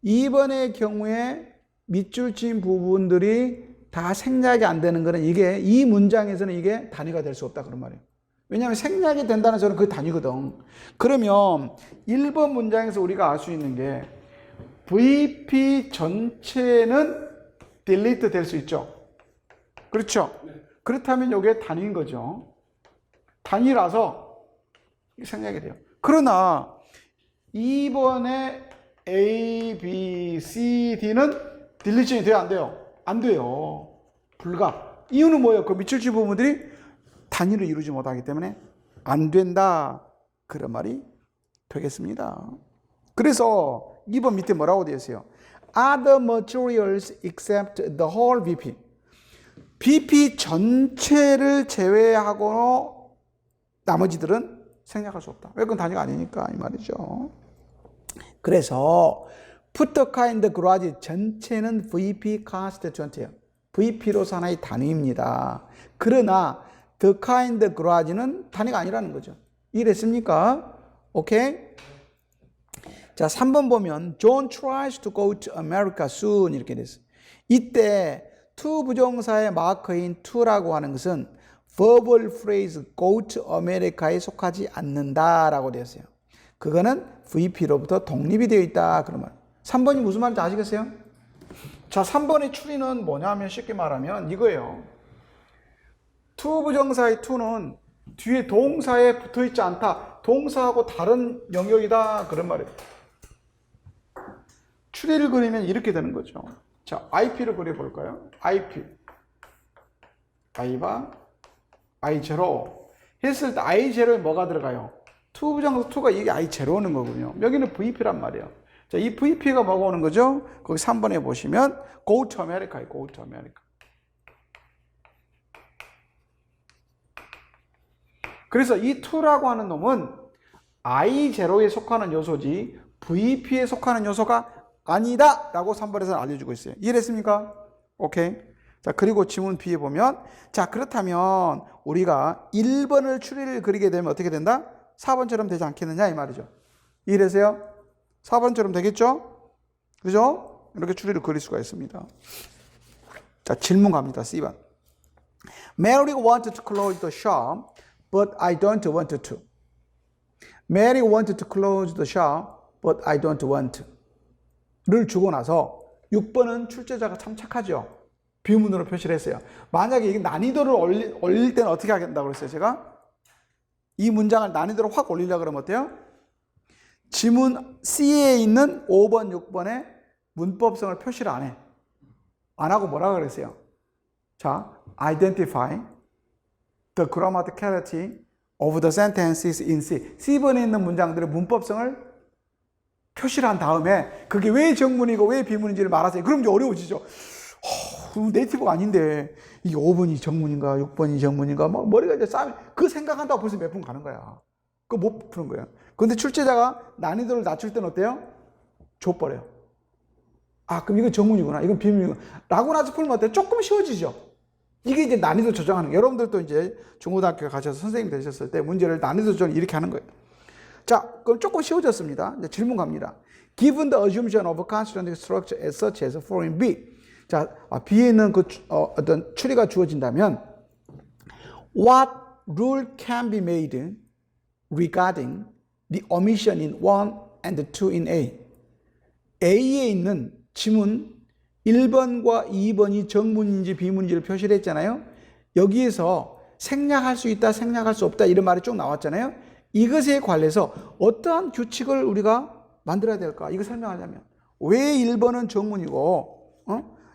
2번의 경우에 밑줄 친 부분들이 다 생략이 안 되는 거는 이게 이 문장에서는 이게 단위가 될 수 없다 그런 말이에요. 왜냐하면 생략이 된다는 소리는 그게 단위거든. 그러면 1번 문장에서 우리가 알 수 있는 게 VP 전체는 딜리트 될 수 있죠. 그렇죠? 그렇다면 이게 단위인 거죠. 단위라서 생략이 돼요. 그러나 2번에 A, B, C, D는 딜리션이 돼요? 안 돼요? 안 돼요. 불가. 이유는 뭐예요? 그 밑줄 친 부분들이 단위를 이루지 못하기 때문에 안 된다. 그런 말이 되겠습니다. 그래서 2번 밑에 뭐라고 되어 있어요? Other materials except the whole BP. BP 전체를 제외하고 나머지들은 생략할 수 없다. 왜? 그건 단위가 아니니까 이 말이죠. 그래서 put the car in the garage 전체는 VP constituent예요. VP로서 하나의 단위입니다. 그러나 the car in the garage는 단위가 아니라는 거죠. 이해됐습니까? 오케이? 자, 3번 보면 John tries to go to America soon 이렇게 됐어요. 이때 to 부정사의 마커인 to라고 하는 것은 verbal phrase go to America에 속하지 않는다라고 되었어요. 그거는 VP로부터 독립이 되어 있다 그런 말. 3번이 무슨 말인지 아시겠어요? 자, 3번의 추리는 뭐냐면 쉽게 말하면 이거예요. to 부정사의 to는 뒤에 동사에 붙어 있지 않다. 동사하고 다른 영역이다 그런 말이에요. 추리를 그리면 이렇게 되는 거죠. 자, IP를 그려볼까요? IP. I바 I0 했을 때 I0에 뭐가 들어가요? to 부정사 to가 이게 I0 오는 거군요. 여기는 VP란 말이에요. 자, 이 VP가 뭐가 오는 거죠? 거기 3번에 보시면 go to America예요. go to America. 그래서 이 to라고 하는 놈은 I0에 속하는 요소지 VP에 속하는 요소가 아니다 라고 3번에서 알려주고 있어요. 이해됐습니까? 오케이. 자, 그리고 지문 B에 보면 자, 그렇다면 우리가 1번을 추리를 그리게 되면 어떻게 된다? 4번처럼 되지 않겠느냐 이 말이죠. 이해되세요? 4번처럼 되겠죠? 그죠? 이렇게 추리를 그릴 수가 있습니다. 자, 질문 갑니다. C번. Mary wanted to close the shop, but I don't want to. Mary wanted to close the shop, but I don't want 를 주고 나서 6번은 출제자가 참 착하죠. 비문으로 표시를 했어요. 만약에 이게 난이도를 올릴 때는 어떻게 하겠다고 그랬어요? 제가 이 문장을 난이도를 확 올리려고 그러면 어때요? 지문 C에 있는 5번, 6번에 문법성을 표시를 안 해. 안 하고 뭐라고 그랬어요? 자, identify the grammaticality of the sentences in C. C번에 있는 문장들의 문법성을 표시를 한 다음에 그게 왜 정문이고 왜 비문인지를 말하세요. 그럼 이제 어려워지죠. 네이티브가 아닌데 이게 5번이 정문인가 6번이 정문인가 뭐 머리가 이제 싸움. 그 생각한다고 벌써 몇 분 가는 거야. 그거 못 푸는 거야. 근데 출제자가 난이도를 낮출 때는 어때요? 줘버려요. 아, 그럼 이건 정문이구나. 이건 비문이구나. 라고 나서 풀면 어때요? 조금 쉬워지죠. 이게 이제 난이도 조정하는 거예요. 여러분들도 이제 중고등학교 가셔서 선생님 되셨을 때 문제를 난이도 조정 이렇게 하는 거예요. 자, 그럼 조금 쉬워졌습니다. 이제 질문 갑니다. Given the assumption of a constant structure as such as foreign B. 자, B에 있는 그 어떤 추리가 주어진다면 What rule can be made regarding the omission in 1 and 2 in A? A에 있는 지문 1번과 2번이 정문인지 비문인지를 표시를 했잖아요. 여기에서 생략할 수 있다, 생략할 수 없다 이런 말이 쭉 나왔잖아요. 이것에 관해서 어떠한 규칙을 우리가 만들어야 될까? 이거 설명하려면 왜 1번은 정문이고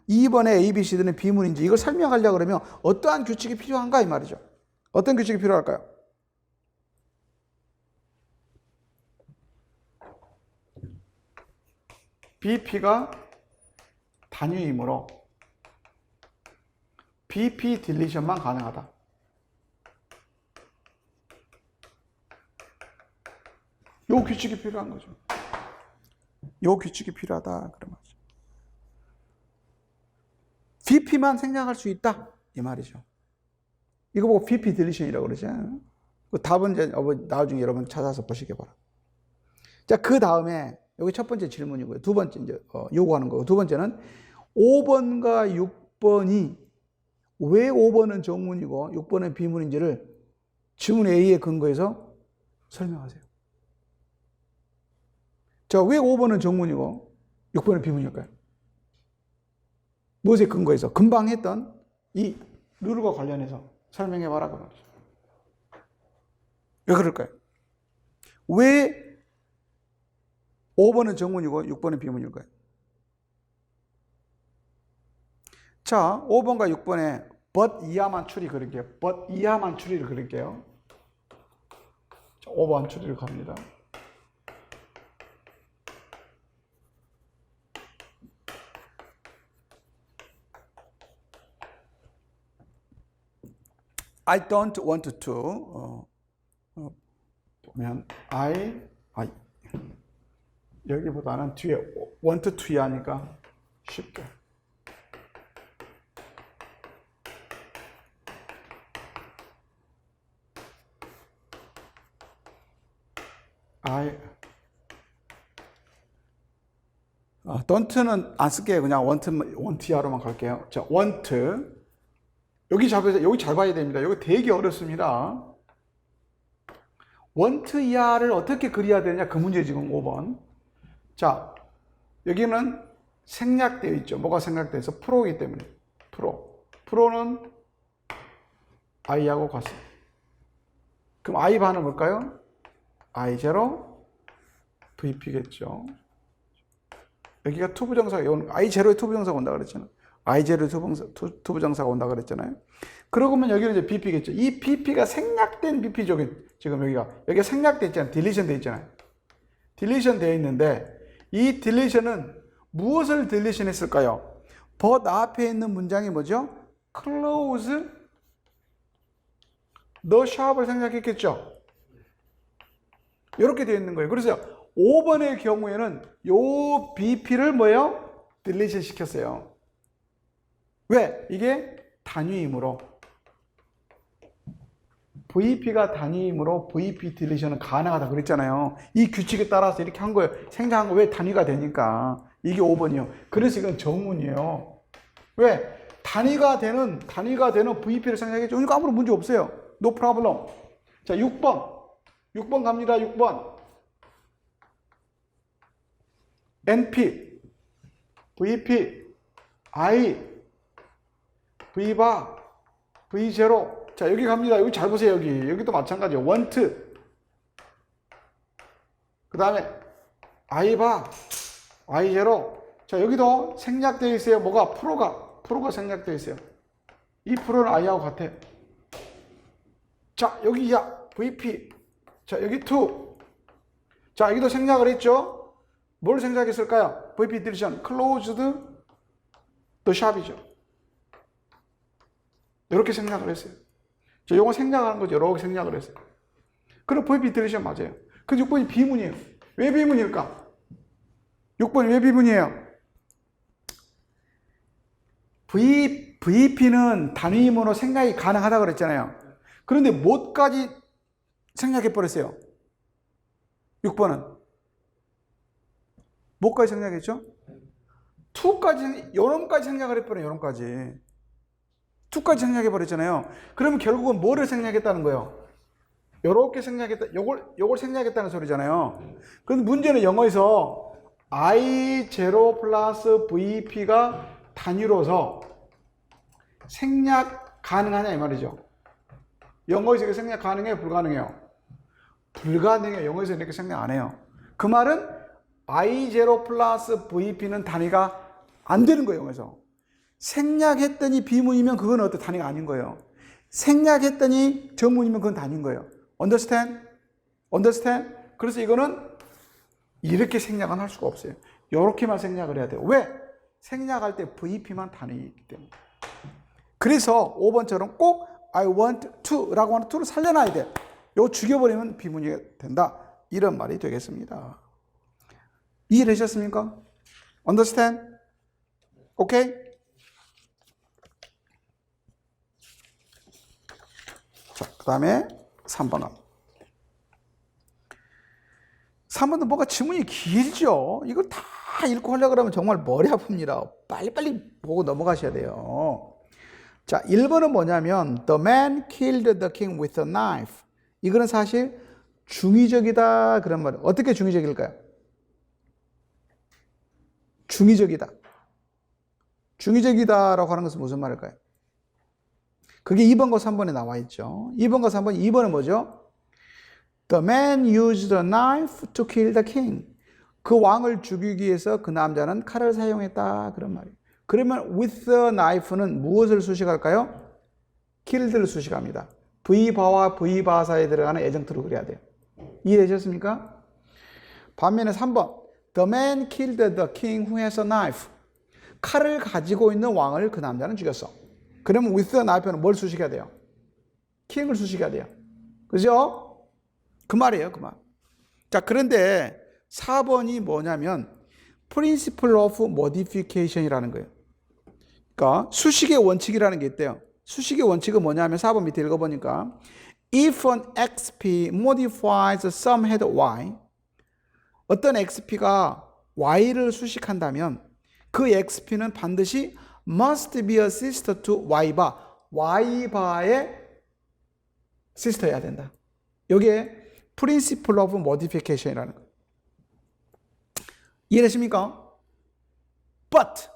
2번의 A, B, C들은 비문인지 이걸 설명하려고 그러면 어떠한 규칙이 필요한가 이 말이죠. 어떤 규칙이 필요할까요? BP가 단위이므로 BP 딜리션만 가능하다. 요 규칙이 필요한 거죠. 요 규칙이 필요하다. 그런 거죠. BP만 생략할 수 있다. 이 말이죠. 이거 보고 BP 딜리션이라고 그러죠. 그 답은 이제 나중에 여러분 찾아서 보시기 바랍니다. 자, 그 다음에 여기 첫 번째 질문이고요. 두 번째 이제 요구하는 거고 두 번째는 5번과 6번이 왜 5번은 정문이고 6번은 비문인지를 지문 A에 근거해서 설명하세요. 자, 왜 5번은 정문이고 6번은 비문일까요? 무엇에 근거해서? 금방 했던 이 룰과 관련해서 설명해봐라 그 말이죠. 왜 그럴까요? 왜 5번은 정문이고 6번은 비문일까요? 자, 5번과 6번에 but 이하만 추리 그릴게요. but 이하만 추리를 그릴게요. 자, 5번 추리를 갑니다. I don't want to 보면 I 여기보다는 뒤에 want to 하니까 쉽게 don't는 안 쓸게요. 그냥 want 이하로만 갈게요. 자, want 여기 잘 봐야 됩니다. 여기 되게 어렵습니다. want 이하를 어떻게 그려야 되냐 그 문제 지금 5번. 자, 여기는 생략되어 있죠. 뭐가 생략되어 있어? 프로이기 때문에. 프로는 i하고 같습니다. 그럼 i 반은 뭘까요? i0 vp겠죠. 여기가 투부정사가 i0에 투부정사가 온다 그랬잖아요. i0에 투부정사가 온다 그랬잖아요. 그러면 여기는 이제 bp겠죠. 이 bp가 생략된 bp죠. 지금 여기가 생략돼 있잖아요. 딜리션 돼 있잖아요. 딜리션 되어 있는데 이 딜리션은 무엇을 딜리션 했을까요? but 앞에 있는 문장이 뭐죠? close the shop을 생략했겠죠. 이렇게 되어 있는 거예요. 그래서 5번의 경우에는 요 BP를 뭐예요? 딜리션 시켰어요. 왜? 이게 단위이므로. VP가 단위이므로 VP 딜리션은 가능하다 그랬잖아요. 이 규칙에 따라서 이렇게 한 거예요. 생략한 거 왜 단위가 되니까. 이게 5번이요. 그래서 이건 정문이에요. 왜? 단위가 되는 VP를 생략했죠. 그러니까 아무런 문제 없어요. No problem. 자, 6번 갑니다. 6번. NP, VP, I, V바, V0. 자, 여기 갑니다. 여기 잘 보세요. 여기도 마찬가지예요. want. 그 다음에 I바, I0. 자, 여기도 생략되어 있어요. 뭐가? 프로가 생략되어 있어요. 이 프로는 I하고 같아. 자, 여기 야, VP. 자, 여기 2. 자, 여기도 생략을 했죠? 뭘 생략했을까요? VP deletion, closed the shop이죠. 이렇게 생략을 했어요. 자, 요거 생략하는 거죠. 이렇게 생략을 했어요. 그럼 VP deletion 맞아요. 근데 6번이 비문이에요. 왜 비문일까? 6번이 왜 비문이에요? VP는 단위문으로 생략이 가능하다고 그랬잖아요. 그런데 뭐까지 생략해버렸어요? 6번은. 뭐까지 생략했죠? 2까지, 요놈까지 생략을 해버려요, 요놈까지. 2까지 생략해버렸잖아요. 그러면 결국은 뭐를 생략했다는 거예요? 요렇게 생략했다, 요걸 생략했다는 소리잖아요. 근데 문제는 영어에서 I0 플러스 VP가 단위로서 생략 가능하냐 이 말이죠. 영어에서 이게 생략 가능해요? 불가능해요? 불가능해요. 영어에서 이렇게 생략 안 해요. 그 말은 I0 플러스 VP는 단위가 안 되는 거예요. 영어에서. 생략했더니 비문이면 그건 어떤 단위가 아닌 거예요. 생략했더니 정문이면 그건 단위인 거예요. Understand? Understand? 그래서 이거는 이렇게 생략은 할 수가 없어요. 이렇게만 생략을 해야 돼요. 왜? 생략할 때 VP만 단위이기 때문에. 그래서 5번처럼 꼭 I want to 라고 하는 to를 살려놔야 돼. 이거 죽여버리면 비문이 된다. 이런 말이 되겠습니다. 이해되셨습니까? Understand? 오케이? 자, 그 다음에 3번. 3번도 뭐가 지문이 길죠? 이걸 다 읽고 하려고 그러면 정말 머리 아픕니다. 빨리빨리 보고 넘어가셔야 돼요. 자, 1번은 뭐냐면 The man killed the king with a knife. 이거는 사실 중의적이다 그런 말이에요. 어떻게 중의적일까요? 중의적이다. 중의적이다라고 하는 것은 무슨 말일까요? 그게 2번과 3번에 나와 있죠. 2번과 3번, 2번은 뭐죠? The man used a knife to kill the king. 그 왕을 죽이기 위해서 그 남자는 칼을 사용했다 그런 말이에요. 그러면 with the knife는 무엇을 수식할까요? killed를 수식합니다. V바와 V바 사이에 들어가는 애정투를 그려야 돼요. 이해되셨습니까? 반면에 3번 The man killed the king who has a knife. 칼을 가지고 있는 왕을 그 남자는 죽였어. 그러면 with the knife는 뭘 수식해야 돼요? king을 수식해야 돼요. 그죠? 그 말이에요, 그 말. 자, 그런데 4번이 뭐냐면 principle of modification이라는 거예요. 그러니까 수식의 원칙이라는 게 있대요. 수식의 원칙은 뭐냐면 4번 밑에 읽어보니까 if an XP modifies some head Y, 어떤 XP가 Y를 수식한다면 그 XP는 반드시 must be a sister to Y바, Y바의 sister여야 된다. 여기에 principle of modification이라는 거예요. 이해되십니까? But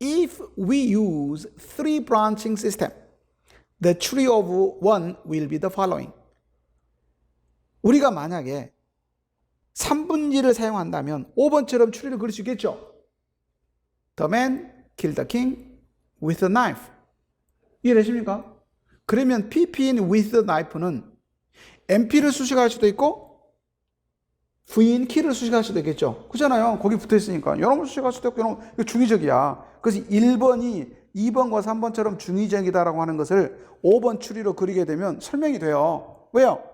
if we use three branching system, the tree of one will be the following. 우리가 만약에 3분지를 사용한다면 5번처럼 추리를 그릴 수 있겠죠? The man killed the king with a knife. 이해되십니까? 그러면 PP인 with the knife는 MP를 수식할 수도 있고 V인 키를 수식할 수도 있겠죠. 그렇잖아요. 거기 붙어 있으니까. 여러분 수식할 수도 있고, 여러분, 이거 중의적이야. 그래서 1번이 2번과 3번처럼 중의적이다라고 하는 것을 5번 추리로 그리게 되면 설명이 돼요. 왜요?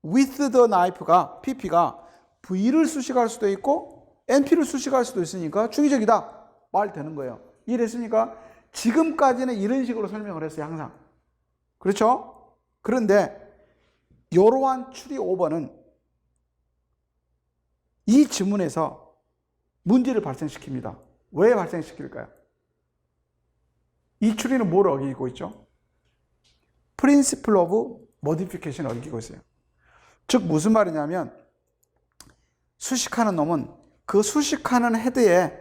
With the knife가, PP가 V를 수식할 수도 있고, NP를 수식할 수도 있으니까 중의적이다. 말 되는 거예요. 이해됐습니까? 지금까지는 이런 식으로 설명을 했어요. 항상. 그렇죠? 그런데 이러한 추리 5번은 이 지문에서 문제를 발생시킵니다. 왜 발생시킬까요? 이 추리는 뭘 어기고 있죠? Principle of Modification 어기고 있어요. 즉 무슨 말이냐면 수식하는 놈은 그 수식하는 헤드에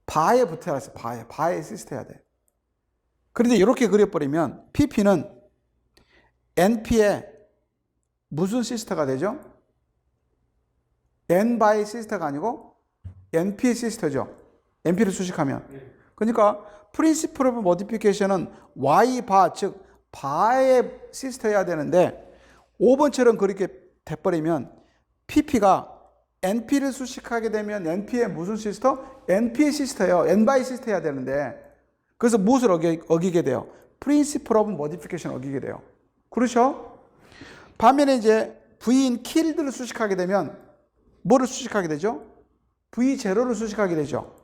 바에 붙어야 돼. 바에 시스트해야 돼. 그런데 이렇게 그려버리면 PP는 NP에 무슨 시스터가 되죠? N 바의 시스터가 아니고 NP의 시스터죠. NP를 수식하면. 그러니까 Principle of Modification은 Y 바, 즉 바에 시스터여야 되는데 5번처럼 그렇게 돼버리면 PP가 NP를 수식하게 되면 NP의 무슨 시스터? NP의 시스터예요. N-바의 시스터여야 되는데 그래서 무엇을 어기게 돼요? Principle of Modification 어기게 돼요. 그렇죠? 반면에 이제 V인 killed를 수식하게 되면 뭐를 수식하게 되죠? V0를 수식하게 되죠.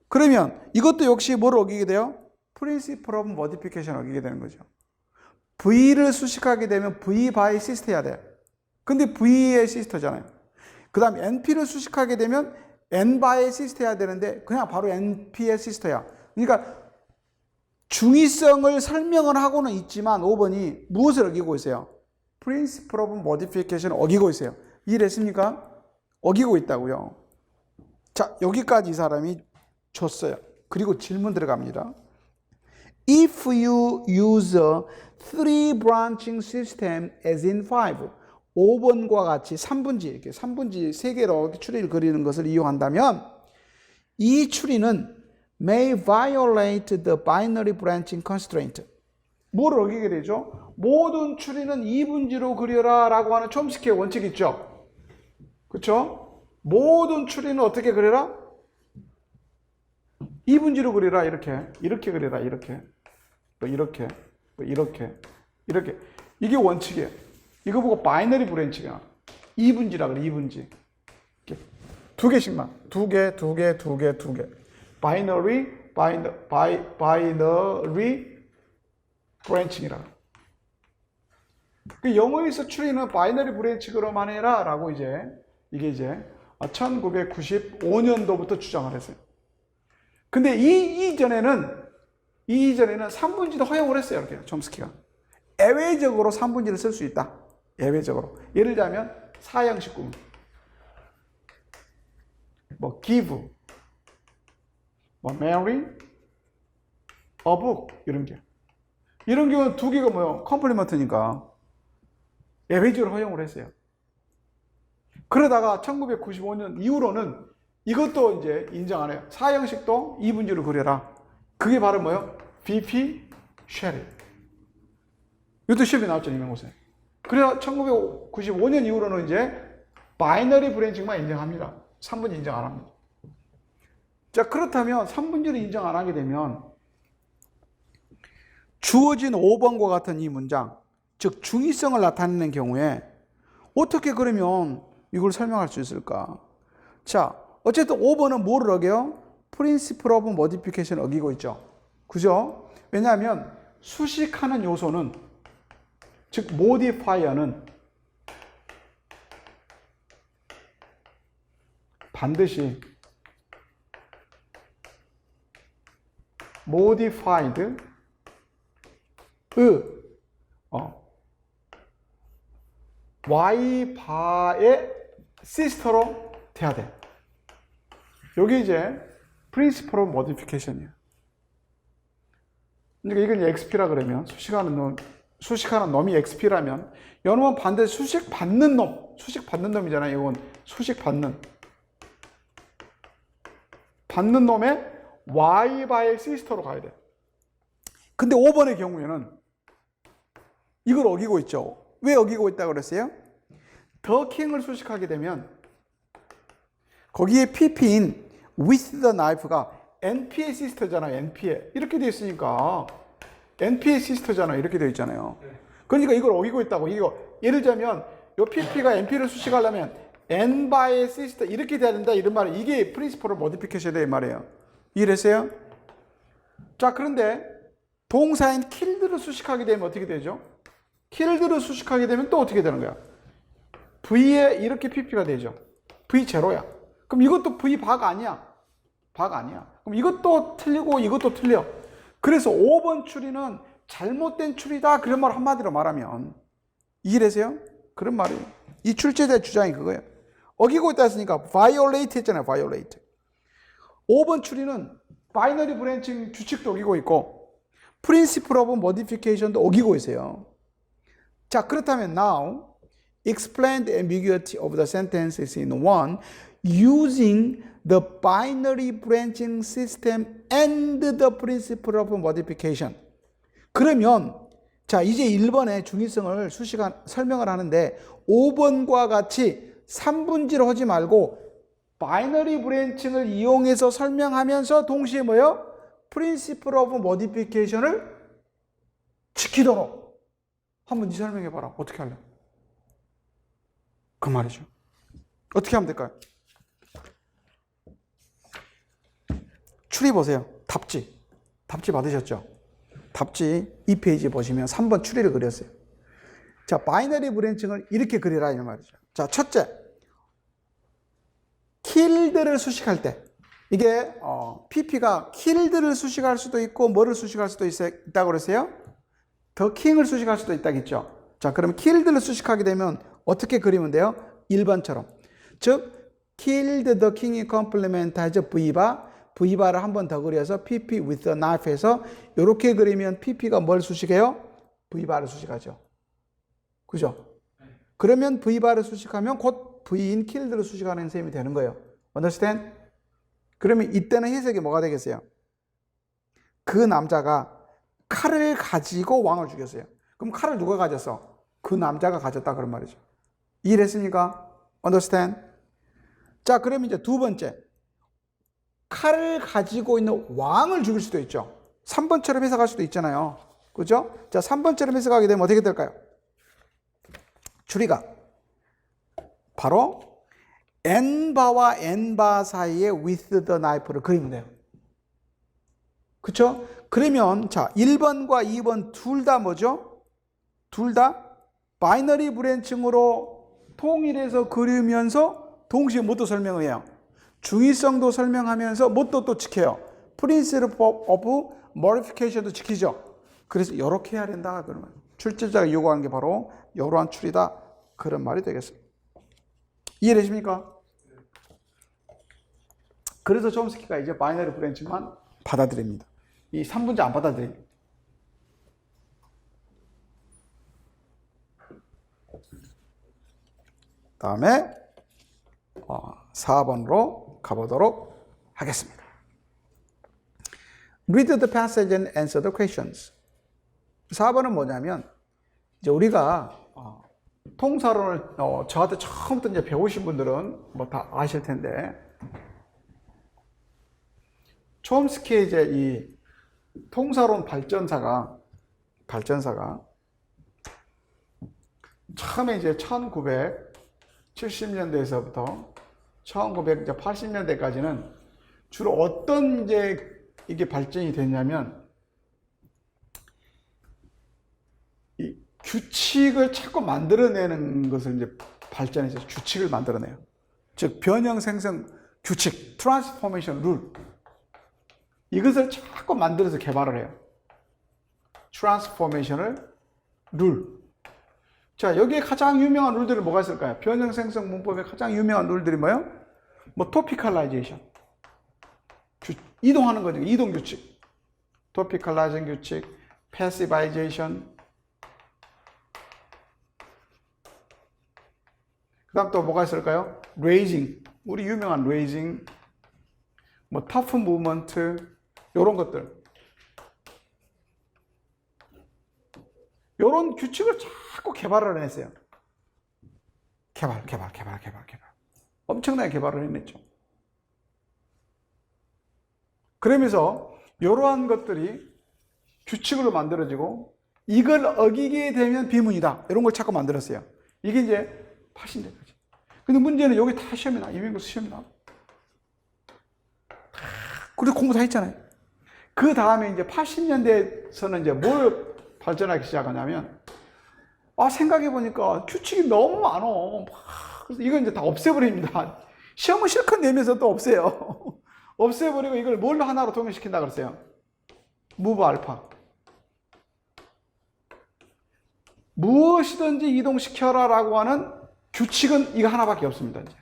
그러면 이것도 역시 뭐를 어기게 돼요? Principle of Modification 어기게 되는 거죠. V를 수식하게 되면 V by 시스터 해야 돼. 근데 V의 시스터잖아요. 그 다음 NP를 수식하게 되면 N by 시스터 해야 되는데 그냥 바로 NP의 시스터야. 그러니까 중의성을 설명을 하고는 있지만 5번이 무엇을 어기고 있어요? Principle of Modification을 어기고 있어요. 이해됐습니까? 어기고 있다고요. 자, 여기까지 이 사람이 줬어요. 그리고 질문 들어갑니다. If you use a 3-branching system as in 5, 5번과 같이 3분지, 이렇게 3분지 3개로 추리를 그리는 것을 이용한다면 이 추리는 may violate the binary branching constraint. 뭐를 어기게 되죠? 모든 추리는 2분지로 그려라 라고 하는 촘스키의 원칙이 있죠. 그렇죠? 모든 추리는 어떻게 그려라? 2분지로 그리라. 이렇게 그리라. 이렇게 이게 원칙이에요. 이거 보고 바이너리 브랜치가 2분지라 그래. 2분지 두 개씩만 두 개 바이너리 브랜칭이라. 그 영어에서 추리는 바이너리 브랜칭으로만 해라 라고 이게 1995년도부터 주장을 했어요. 근데 이전에는 3분지도 허용을 했어요. 이렇게 촘스키가 예외적으로 3분지를 쓸 수 있다. 예외적으로. 예를 들자면 사형식 구문, 뭐 give, 뭐 marry, a book 이런 경우는 두 개가 뭐요? 컴플리먼트니까 예외적으로 허용을 했어요. 그러다가 1995년 이후로는 이것도 이제 인정 안 해요. 사형식도 2분지로 그려라. 그게 바로 뭐요? BP 쉐리. 이것도 시험에 나왔죠, 임용고사에. 그래서 1995년 이후로는 이제 바이너리 브랜칭만 인정합니다. 3분지 인정 안 합니다. 자, 그렇다면 3분지를 인정 안 하게 되면 주어진 5번과 같은 이 문장, 즉 중의성을 나타내는 경우에 어떻게 그러면 이걸 설명할 수 있을까? 자, 어쨌든 5번은 뭐를 어겨요? Principle of Modification 어기고 있죠. 그죠? 왜냐하면 수식하는 요소는, 즉 modifier는 반드시 modified의 y바의 시스터로 돼야 돼. 여기 이제 principle of modification이에요. 그러니까 이걸 XP라 그러면 수식하는 놈이 XP라면 여러분 반드시 수식받는 놈이잖아요. 이건 수식받는 놈의 Y바의 시스터로 가야 돼. 근데 5번의 경우에는 이걸 어기고 있죠. 왜 어기고 있다고 그랬어요? The King을 수식하게 되면 거기에 PP인 with the knife가 NP의 시스터잖아요. NP의. 이렇게 되어 있으니까 NP의 시스터잖아요. 이렇게 되어 있잖아요. 그러니까 이걸 어기고 있다고. 이거 예를 들자면 이 PP가 NP를 수식하려면 N바의 시스터 이렇게 돼야 된다. 이런 말은 이게 프린시플 모디피케이션의 말이에요. 이해되세요? 자, 그런데 동사인 killed를 수식하게 되면 어떻게 되죠? killed를 수식하게 되면 또 어떻게 되는 거야? V에 이렇게 PP가 되죠. V0야. 그럼 이것도 V바가 아니야. 바가 아니야. 그럼 이것도 틀리고 이것도 틀려. 그래서 5번 추리는 잘못된 추리다. 그런 말 한마디로 말하면 이해되세요? 그런 말이에요. 이 출제자의 주장이 그거예요. 어기고 있다 했으니까 violate 했잖아요. violate. 5번 추리는 바이너리 브랜칭 규칙도 어기고 있고 principle of modification도 어기고 있어요. 자, 그렇다면 now explain the ambiguity of the sentences in 1 using the binary branching system and the principle of modification. 그러면 자, 이제 1번의 중의성을 수식한 설명을 하는데 5번과 같이 3분지로 하지 말고 바이너리 브랜칭을 이용해서 설명하면서 동시에 뭐요? Principle of Modification을 지키도록 한번 네 설명해 봐라. 어떻게 할래? 그 말이죠. 어떻게 하면 될까요? 추리 보세요. 답지 받으셨죠? 답지 2페이지 보시면 3번 추리를 그렸어요. 자, 바이너리 브랜칭을 이렇게 그리라 이 말이죠. 자, 첫째, killed를 수식할 때 이게 PP가 killed를 수식할 수도 있고 뭐를 수식할 수도 있다고 그랬어요? the king을 수식할 수도 있다겠죠. 자, 그러면 killed를 수식하게 되면 어떻게 그리면 돼요? 1번처럼. 즉, killed the king이 complement하죠. V바를 한 번 더 그려서 PP with the knife 해서 이렇게 그리면 PP가 뭘 수식해요? V바를 수식하죠. 그죠? 그러면 V바를 수식하면 곧 V인 killed를 수식하는 셈이 되는 거예요. Understand? 그러면 이때는 해석이 뭐가 되겠어요? 그 남자가 칼을 가지고 왕을 죽였어요. 그럼 칼을 누가 가졌어? 그 남자가 가졌다 그런 말이죠. 이해했습니까? Understand? 자, 그럼 이제 두 번째. 칼을 가지고 있는 왕을 죽일 수도 있죠. 3번처럼 해석할 수도 있잖아요. 그죠? 자, 3번처럼 해석하게 되면 어떻게 될까요? 추리가 바로 N바와 N바 사이에 with the knife를 그리면 돼요. 그쵸? 그러면 자, 1번과 2번 둘 다 뭐죠? 둘 다 바이너리 브랜칭으로 통일해서 그리면서 동시에 뭣도 설명을 해요? 중의성도 설명하면서 뭣도 또 지켜요? Principle of Modification도 지키죠. 그래서 이렇게 해야 된다 그러면 출제자가 요구하는 게 바로 이러한 추리다 그런 말이 되겠습니다. 이해되십니까? 그래서 촘스키가 이제 바이너리 브랜칭만 받아들입니다. 이 3분제 안 받아들입니다. 다음에 4번으로 가보도록 하겠습니다. Read the passage and answer the questions. 4번은 뭐냐면 이제 우리가 통사론을 저한테 처음부터 이제 배우신 분들은 뭐 다 아실 텐데 촘스키의 이제 이 통사론 발전사가 처음에 이제 1970년대에서부터 1980년대까지는 주로 어떤 이제 이게 발전이 됐냐면 이 규칙을 자꾸 만들어내는 것을 이제 발전해서 규칙을 만들어내요. 즉 변형 생성 규칙, 트랜스포메이션 룰 이것을 자꾸 만들어서 개발을 해요. 트랜스포메이션을 룰. 자, 여기에 가장 유명한 룰들이 뭐가 있을까요? 변형 생성 문법의 가장 유명한 룰들이 뭐예요? 뭐 토피컬라이제이션. 이동하는 거죠. 이동 규칙. 토피컬라이제이션 규칙, 패시바이제이션. 그다음 또 뭐가 있을까요? 레이징. 우리 유명한 레이징. 뭐 터프 무브먼트 요런 것들. 요런 규칙을 자꾸 개발을 해냈어요. 개발. 엄청나게 개발을 해냈죠. 그러면서 이러한 것들이 규칙으로 만들어지고 이걸 어기게 되면 비문이다. 이런 걸 자꾸 만들었어요. 이게 이제 80년대까지. 근데 문제는 여기 다 시험이 나. 임용고사 시험이 나. 그래서 공부 다 했잖아요. 그 다음에 이제 80년대에서는 이제 뭘 발전하기 시작하냐면 생각해보니까 규칙이 너무 많어. 그래서 이거 이제 다 없애버립니다. 시험을 실컷 내면서 또 없애요. 없애버리고 이걸 뭘 하나로 통일시킨다 그랬어요? 무브 알파. 무엇이든지 이동시켜라 라고 하는 규칙은 이거 하나밖에 없습니다. 이제.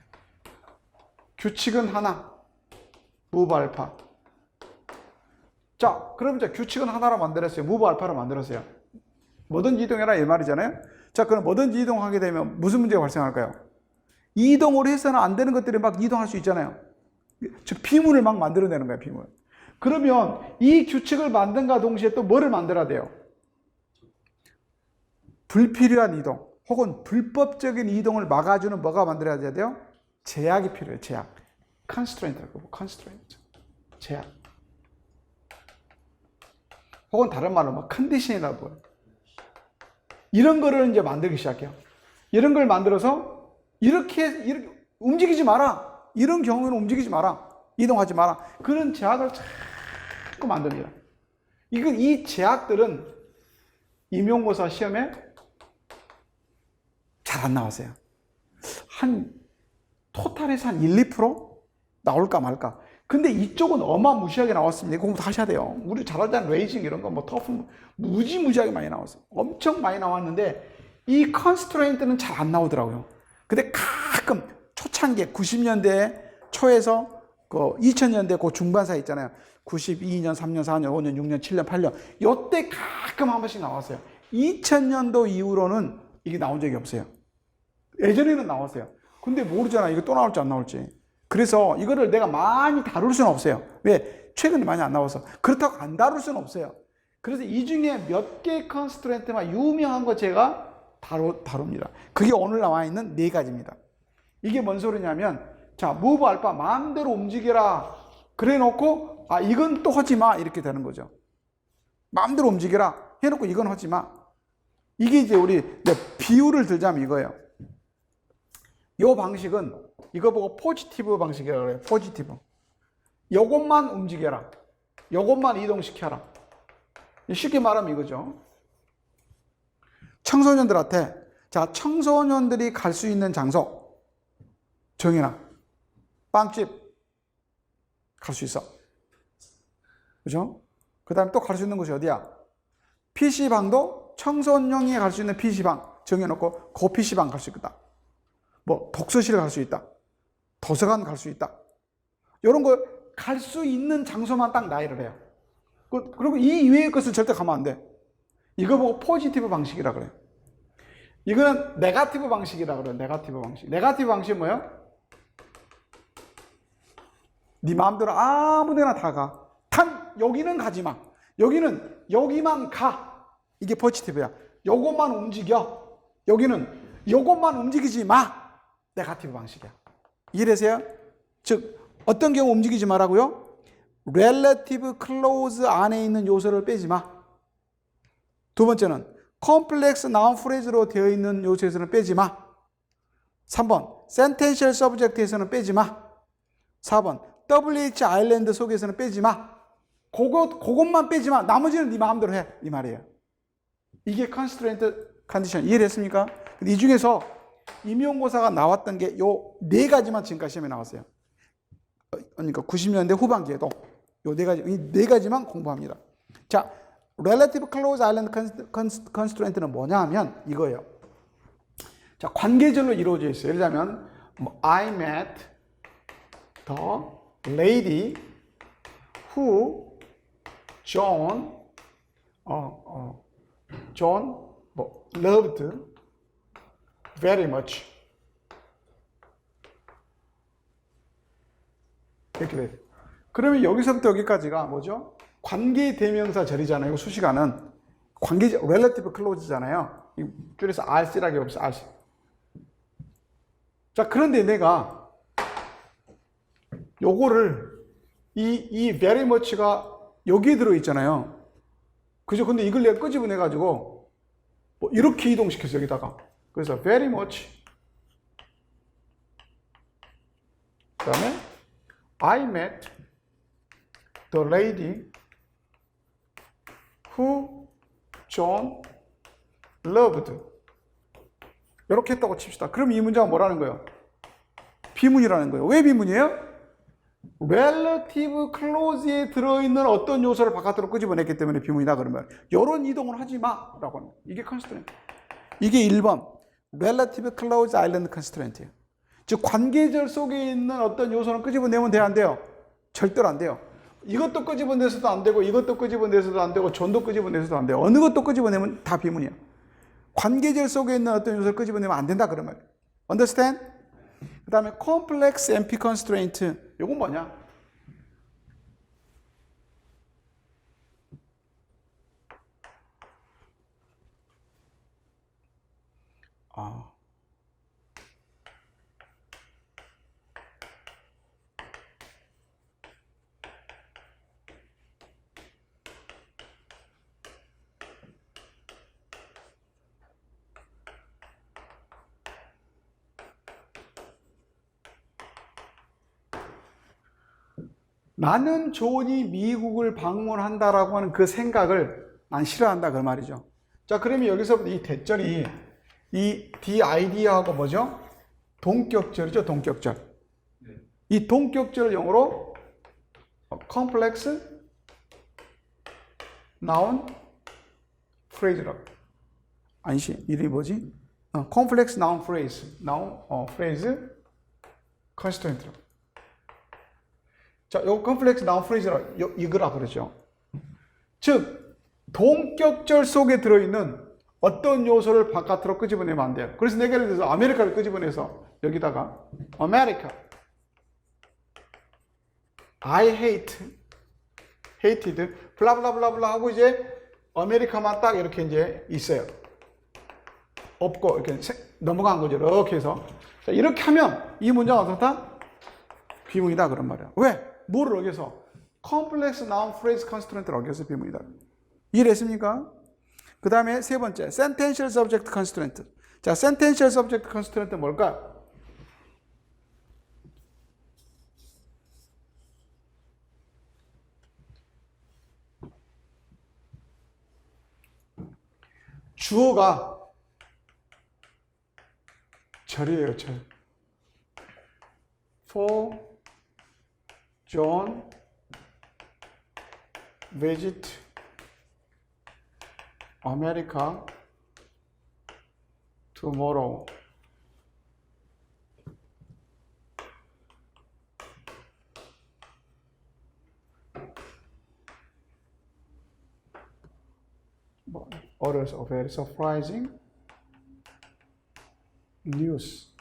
규칙은 하나. 무브 알파. 자, 그럼 이제 규칙은 하나로 만들었어요. 무브 알파로 만들었어요. 뭐든지 이동해라 이 말이잖아요. 자, 그럼 뭐든지 이동하게 되면 무슨 문제가 발생할까요? 이동을 해서는 안 되는 것들이 막 이동할 수 있잖아요. 즉 비문을 막 만들어내는 거예요. 비문. 그러면 이 규칙을 만든가 동시에 또 뭐를 만들어야 돼요? 불필요한 이동 혹은 불법적인 이동을 막아주는 뭐가 만들어야 돼요? 제약이 필요해요. 제약. constraint라고. constraint. 제약. 혹은 다른 말로 뭐 컨디션이라고 해요. 이런 거를 이제 만들기 시작해요. 이런 걸 만들어서 이렇게 움직이지 마라. 이런 경우에는 움직이지 마라. 이동하지 마라. 그런 제약을 자꾸 만듭니다. 이 제약들은 임용고사 시험에 잘 안 나왔어요. 토탈에서 한 1, 2% 나올까 말까. 근데 이쪽은 어마무시하게 나왔습니다. 공부 다시 해야 돼요. 우리 잘하자는 레이징 이런 거, 뭐 터프, 무지무지하게 많이 나왔어요. 엄청 많이 나왔는데 이 컨스트레인트는 잘 안 나오더라고요. 근데 가끔 초창기에 90년대 초에서 그 2000년대 그 중반 사이 있잖아요. 92년, 3년, 4년, 5년, 6년, 7년, 8년. 요때 가끔 한 번씩 나왔어요. 2000년도 이후로는 이게 나온 적이 없어요. 예전에는 나왔어요. 근데 모르잖아. 이거 또 나올지 안 나올지. 그래서 이거를 내가 많이 다룰 수는 없어요. 왜? 최근에 많이 안 나와서. 그렇다고 안 다룰 수는 없어요. 그래서 이 중에 몇 개의 컨스트레인트만 유명한 거 제가 다룹니다. 그게 오늘 나와 있는 4가지입니다. 이게 뭔 소리냐면, 자, move 알파 마음대로 움직여라. 그래 놓고, 이건 또 하지 마. 이렇게 되는 거죠. 마음대로 움직여라. 해놓고 이건 하지 마. 이게 이제 우리 비유를 들자면 이거예요. 이 방식은 이거 보고 포지티브 방식이라고 해요. 포지티브. 요것만 움직여라. 요것만 이동시켜라. 쉽게 말하면 이거죠. 청소년들한테, 자, 청소년들이 갈 수 있는 장소 정해놔. 빵집 갈 수 있어. 그죠? 그 다음에 또 갈 수 있는 곳이 어디야? PC방도 청소년이 갈 수 있는 PC방 정해놓고 그 PC방 갈 수 있다. 뭐 독서실 갈 수 있다. 도서관 갈 수 있다. 이런 거 갈 수 있는 장소만 딱 나열을 해요. 그리고 이 이외의 것을 절대 가면 안 돼. 이거 보고 포지티브 방식이라 그래요. 이거는 네거티브 방식이라 그래요. 네거티브 방식. 네거티브 방식은 뭐예요? 네 마음대로 아무 데나 다 가. 여기는 가지 마. 여기만 가. 이게 포지티브야. 요것만 움직여. 여기는 요것만 움직이지 마. 네거티브 방식이야. 이해되세요? 즉 어떤 경우 움직이지 마라고요? relative clause 안에 있는 요소를 빼지 마. 두 번째는 complex noun phrase로 되어 있는 요소에서는 빼지 마. 3번 sentential subject에서는 빼지 마. 4번 WH 아일랜드 속에서는 빼지 마. 그것만 빼지 마. 나머지는 네 마음대로 해. 이 말이에요. 이게 constraint condition. 이해됐습니까? 이 중에서 임용고사가 나왔던 게 요 4가지만 지금까지 시험에 나왔어요. 그러니까 90년대 후반기에도 요 4가지, 이 4가지만 공부합니다. 자, relative close island constraint는 뭐냐 하면 이거예요. 자, 관계절로 이루어져 있어요. 예를 들자면 I met the lady who John loved very much. 이렇게 돼요. 그러면 여기서부터 여기까지가 뭐죠? 관계대명사 절이잖아요. 이거 수식어는 관계절, relative clause잖아요. 줄여서 RC라고 해봅시다. RC. 자, 그런데 내가 요거를 이 very much가 여기에 들어있잖아요. 그죠? 근데 이걸 내가 끄집어내가지고 뭐 이렇게 이동시켰어, 여기다가. 그래서 very much. 그 다음에 I met the lady who John loved. 이렇게 했다고 칩시다. 그럼 이 문장은 뭐라는 거예요? 비문이라는 거예요. 왜 비문이에요? relative clause에 들어있는 어떤 요소를 바깥으로 끄집어냈기 때문에 비문이다 그러면 이런 이동을 하지 마라고 합니다. 이게 constraint. 이게 1번 relative clause island constraint예요. 즉 관계절 속에 있는 어떤 요소는 끄집어내면 돼요, 안 돼요? 절대로 안 돼요. 이것도 끄집어내서도 안 되고 이것도 끄집어내서도 안 되고 전도 끄집어내서도 안 돼요. 어느 것도 끄집어내면 다 비문이에요. 관계절 속에 있는 어떤 요소를 끄집어내면 안 된다 그런 말이에요. Understand? 그 다음에 complex NP constraint. 이건 뭐냐? 아. 나는 존이 미국을 방문한다라고 하는 그 생각을 난 싫어한다 그 말이죠. 자, 그러면 여기서부터 이 대절이 이 DID하고 뭐죠? 동격절이죠, 동격절. 이 동격절을 영어로 complex noun phrase라고. 아니지, 이름이 뭐지? complex noun phrase, phrase constituent라고. 자, 요 컴플렉스 나운 프레이즈라 이거라 그러죠. 즉 동격절 속에 들어있는 어떤 요소를 바깥으로 끄집어내면 안 돼요. 그래서 내가 예를 들어서 아메리카를 끄집어내서 여기다가 America, I hated, 블라블라블라블라 하고 이제 아메리카만 딱 이렇게 이제 있어요. 없고 이렇게 넘어간 거죠. 이렇게 해서 자, 이렇게 하면 이 문장은 어떻다? 비문이다 그런 말이야. 왜? 뭐를 어겨서? complex noun phrase constituent를 어겨서 비문이다. 이해됐습니까? 그 다음에 세 번째, sentential subject constituent. 자, sentential subject constituent은 뭘까? 주어가 절이에요, 절. For John visit America tomorrow. Orders of very surprising news.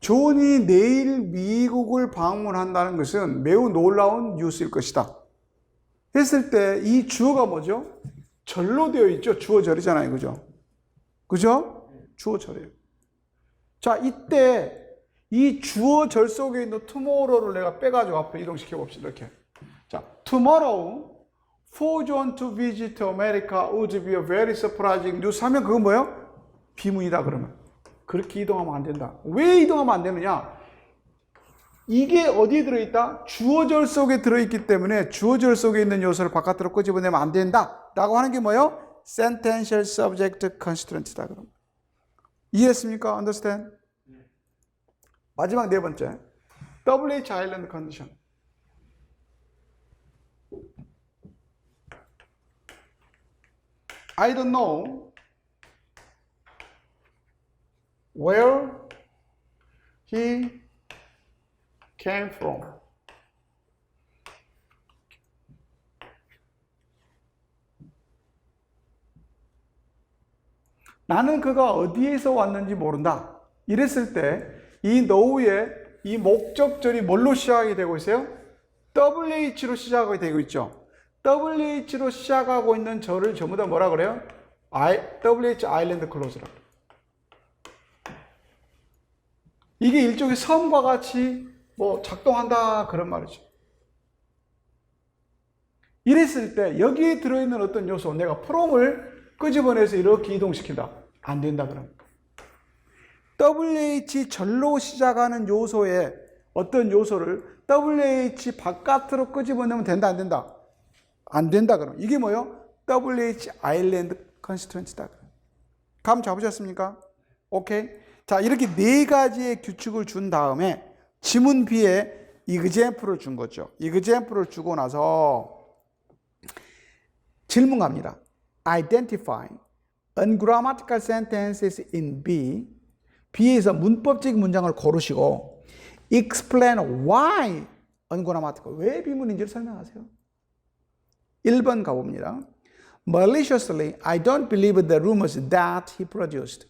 존이 내일 미국을 방문한다는 것은 매우 놀라운 뉴스일 것이다. 했을 때 이 주어가 뭐죠? 절로 되어 있죠. 주어절이잖아요. 그죠? 그죠? 주어절이에요. 자, 이때 이 주어절 속에 있는 tomorrow를 내가 빼가지고 앞에 이동시켜 봅시다. 이렇게. 자, tomorrow for John to visit America would be a very surprising news 하면 그건 뭐예요? 비문이다 그러면. 그렇게 이동하면 안 된다. 왜 이동하면 안 되느냐? 이게 어디에 들어있다? 주어절 속에 들어있기 때문에 주어절 속에 있는 요소를 바깥으로 끄집어내면 안 된다. 라고 하는 게 뭐예요? Sentential subject constituent이다. 그럼. 이해했습니까? Understand? 마지막 네 번째. WH Island condition. I don't know where he came from. 나는 그가 어디에서 왔는지 모른다. 이랬을 때 이 know의 이 목적절이 뭘로 시작이 되고 있어요? WH로 시작이 되고 있죠. WH로 시작하고 있는 절을 전부 다 뭐라 그래요? WH Island Clause라고. 이게 일종의 섬과 같이 뭐 작동한다 그런 말이죠. 이랬을 때 여기에 들어있는 어떤 요소, 내가 from을 끄집어내서 이렇게 이동시킨다. 안 된다 그럼. WH 절로 시작하는 요소에 어떤 요소를 WH 바깥으로 끄집어내면 된다 안 된다? 안 된다 그럼. 이게 뭐예요? WH Island Constituent이다. 감 잡으셨습니까? 오케이. 자, 이렇게 네 가지의 규칙을 준 다음에 지문 B에 example을 준 거죠. example을 주고 나서 질문 갑니다. Identify ungrammatical sentences in B. B에서 문법적인 문장을 고르시고 explain why ungrammatical. 왜 비문인지를 설명하세요. 1번 가봅니다. Maliciously, I don't believe the rumors that he produced.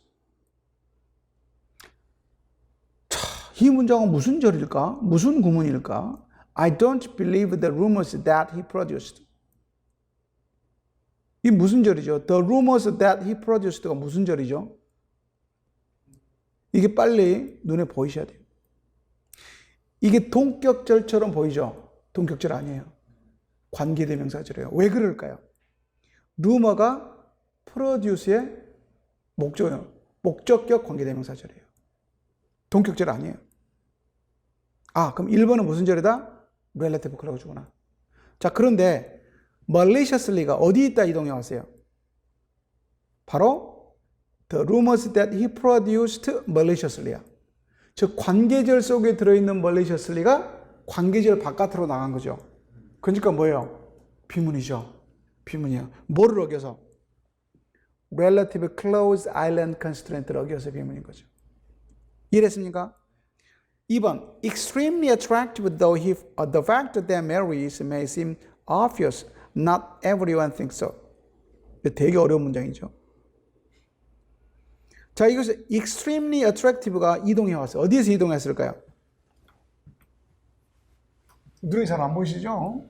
이 문장은 무슨 절일까? 무슨 구문일까? I don't believe the rumors that he produced. 이 무슨 절이죠? The rumors that he produced가 무슨 절이죠? 이게 빨리 눈에 보이셔야 돼요. 이게 동격절처럼 보이죠? 동격절 아니에요. 관계대명사절이에요. 왜 그럴까요? 루머가 produce의 목적격 관계대명사절이에요. 동격절 아니에요. 아, 그럼 1번은 무슨 절이다? relative clause구나. 자, 그런데 maliciously가 어디 있다 이동해 왔어요? 바로 the rumors that he produced maliciously야. 즉 관계절 속에 들어있는 maliciously가 관계절 바깥으로 나간 거죠. 그러니까 뭐예요? 비문이죠. 비문이야. 뭐를 어겨서? relative clause island constraint를 어겨서 비문인 거죠. 이해했습니까? 2번 extremely attractive though the fact that Mary may seem obvious, not everyone thinks so. 되게 어려운 문장이죠. 자, 이것은 extremely attractive가 이동해 왔어요. 어디에서 이동했을까요? 눈이 잘 안 보이시죠?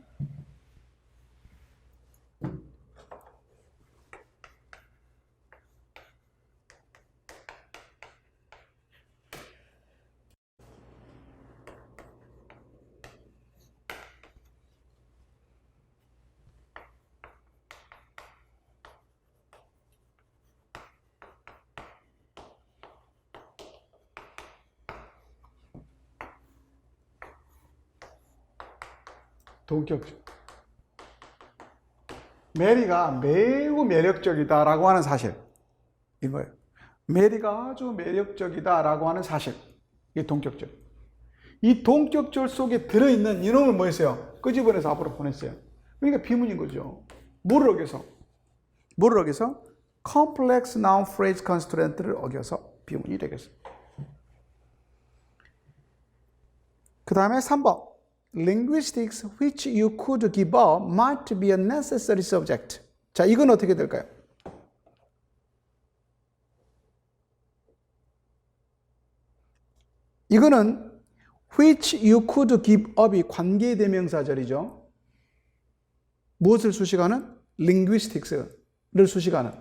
동격절. 메리가 매우 매력적이다라고 하는 사실. 이거예요. 메리가 아주 매력적이다라고 하는 사실. 이게 동격절. 이 동격절 속에 들어있는 이놈을 뭐 했어요? 끄집어내서 앞으로 보냈어요. 그러니까 비문인 거죠. 뭐를 어겨서? 뭐를 어겨서? complex noun phrase constraint를 어겨서 비문이 되겠어요. 그 다음에 3번. Linguistics which you could give up might be a necessary subject. 자, 이건 어떻게 될까요? 이거는 which you could give up이 관계대명사절이죠. 무엇을 수식하는? linguistics를 수식하는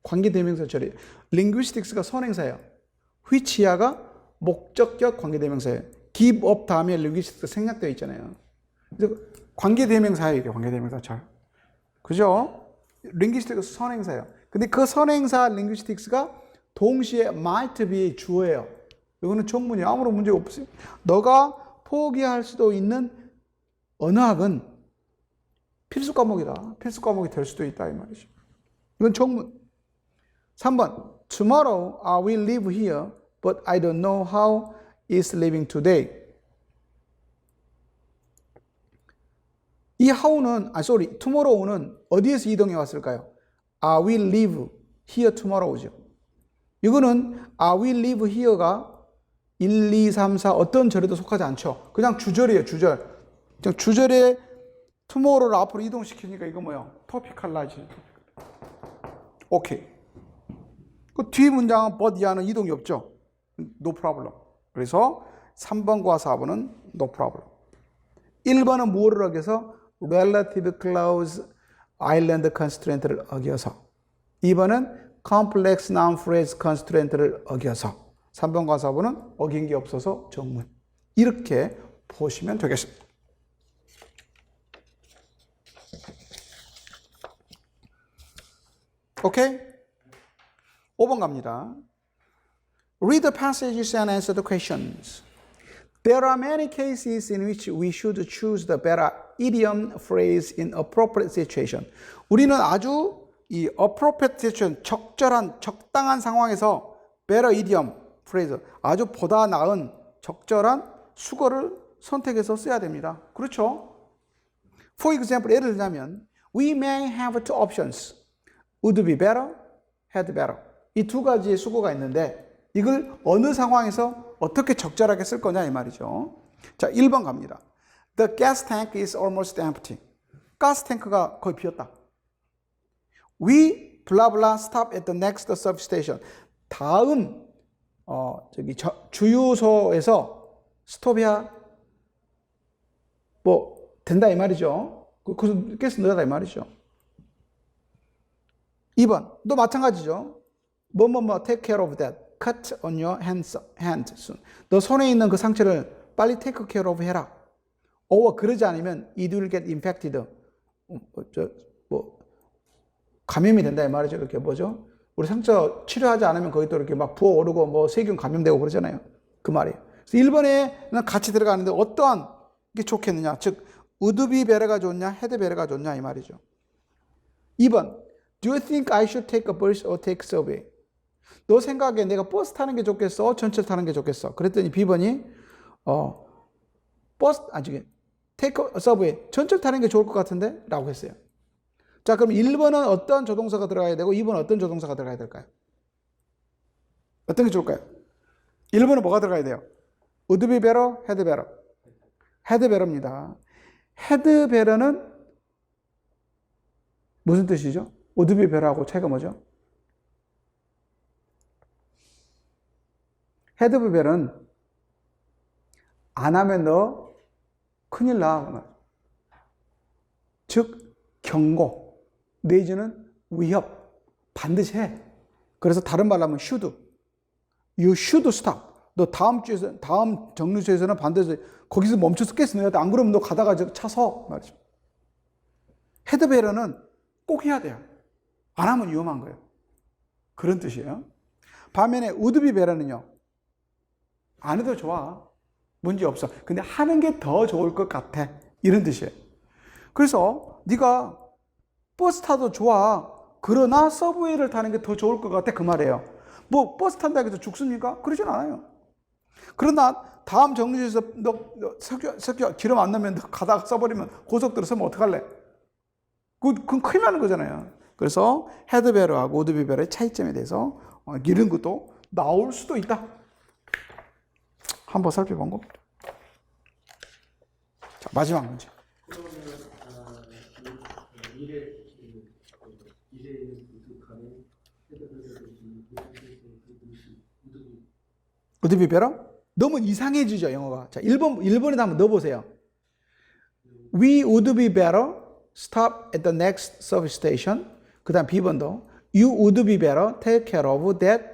관계대명사절이에요. linguistics가 선행사예요. which야가 목적격 관계대명사예요. give up 다음에 linguistics 생략되어 있잖아요. 그래서 관계대명사예요. 이게 관계대명사절. 그죠? linguistics 선행사예요. 근데 그 선행사 linguistics가 동시에 might be 주어예요. 이거는 정문이에요. 아무런 문제 없어요. 너가 포기할 수도 있는 언어학은 필수 과목이다. 필수 과목이 될 수도 있다 이 말이죠. 이건 정문. 3번. Tomorrow I will live here, but I don't know how is living today. 이 how는, tomorrow는 어디에서 이동해 왔을까요? I will live here tomorrow죠. 이거는 I will live here가 1, 2, 3, 4 어떤 절에도 속하지 않죠. 그냥 주절이에요, 주절. 그냥 주절에 tomorrow를 앞으로 이동시키니까 이거 뭐예요? 토피칼라이즈. 오케이. 그 뒤 문장은 but 이하는 이동이 없죠. No problem. 그래서 3번과 4번은 no problem. 1번은 뭐를 어겨서? relative clause island constraint를 어겨서. 2번은 complex noun phrase constraint를 어겨서. 3번과 4번은 어긴 게 없어서 정문. 이렇게 보시면 되겠습니다. 오케이? 5번 갑니다. Read the passages and answer the questions. There are many cases in which we should choose the better idiom phrase in appropriate situation. 우리는 아주 이 appropriate situation, 적절한, 적당한 상황에서 better idiom phrase, 아주 보다 나은 적절한 수거를 선택해서 써야 됩니다. 그렇죠? For example, 예를 들자면 we may have two options. would be better, had better. 이 두 가지의 수거가 있는데 이걸 어느 상황에서 어떻게 적절하게 쓸 거냐 이 말이죠. 자, 1번 갑니다. The gas tank is almost empty. 가스 탱크가 거의 비었다. We blah blah stop at the next substation. 다음 주유소에서 스톱이야 뭐 된다 이 말이죠. 그래서 가스 넣어다 이 말이죠. 2번, 또 마찬가지죠. 뭐뭐뭐 take care of that. cut on your hand soon. 너 손에 있는 그 상처를 빨리 take care of 해라. 그러지 않으면 it will get infected. 감염이 된다 이 말이죠. 이렇게 뭐죠? 우리 상처 치료하지 않으면 거기 또 이렇게 막 부어오르고 세균 감염되고 그러잖아요. 그 말이에요. 그래서 1번에는 같이 들어가는데 어떠한 게 좋겠느냐? 즉 would be better가 좋냐, had better가 좋냐 이 말이죠. 2번, do you think I should take a bus or take subway? 너 생각에 내가 버스 타는 게 좋겠어? 전철 타는 게 좋겠어? 그랬더니 B번이 take a subway, 전철 타는 게 좋을 것 같은데? 라고 했어요. 자, 그럼 1번은 어떤 조동사가 들어가야 되고 2번은 어떤 조동사가 들어가야 될까요? 어떤 게 좋을까요? 1번은 뭐가 들어가야 돼요? would be better, had better. had better입니다. had better는 무슨 뜻이죠? would be better하고 차이가 뭐죠? had better는 안 하면 너 큰일 나. 즉 경고 내지는 위협 반드시 해. 그래서 다른 말로 하면 should. You should stop. 너 다음 정류소에서는 반드시 거기서 멈춰서 깼어야 돼. 안 그러면 너 가다가 차 서. 말이죠. had better는 꼭 해야 돼요. 안 하면 위험한 거예요. 그런 뜻이에요. 반면에 would be better는요. 안 해도 좋아. 문제 없어. 근데 하는 게 더 좋을 것 같아. 이런 뜻이에요. 그래서 네가 버스 타도 좋아. 그러나 서브웨이를 타는 게 더 좋을 것 같아. 그 말이에요. 버스 탄다고 해서 죽습니까? 그러진 않아요. 그러나 다음 정류소에서 너 석유 기름 안 넣으면 너 가다가 써버리면 고속도로 서면 어떡할래? 그건 큰일 나는 거잖아요. 그래서 had better하고 would be better의 차이점에 대해서 이런 것도 나올 수도 있다. 한번 살펴본 겁니다. 자, 마지막 문제. would be better? 너무 이상해지죠, 영어가. 자, 1번에다 한번 넣어보세요. We would be better stop at the next service station. 그 다음 B번도 You would be better take care of that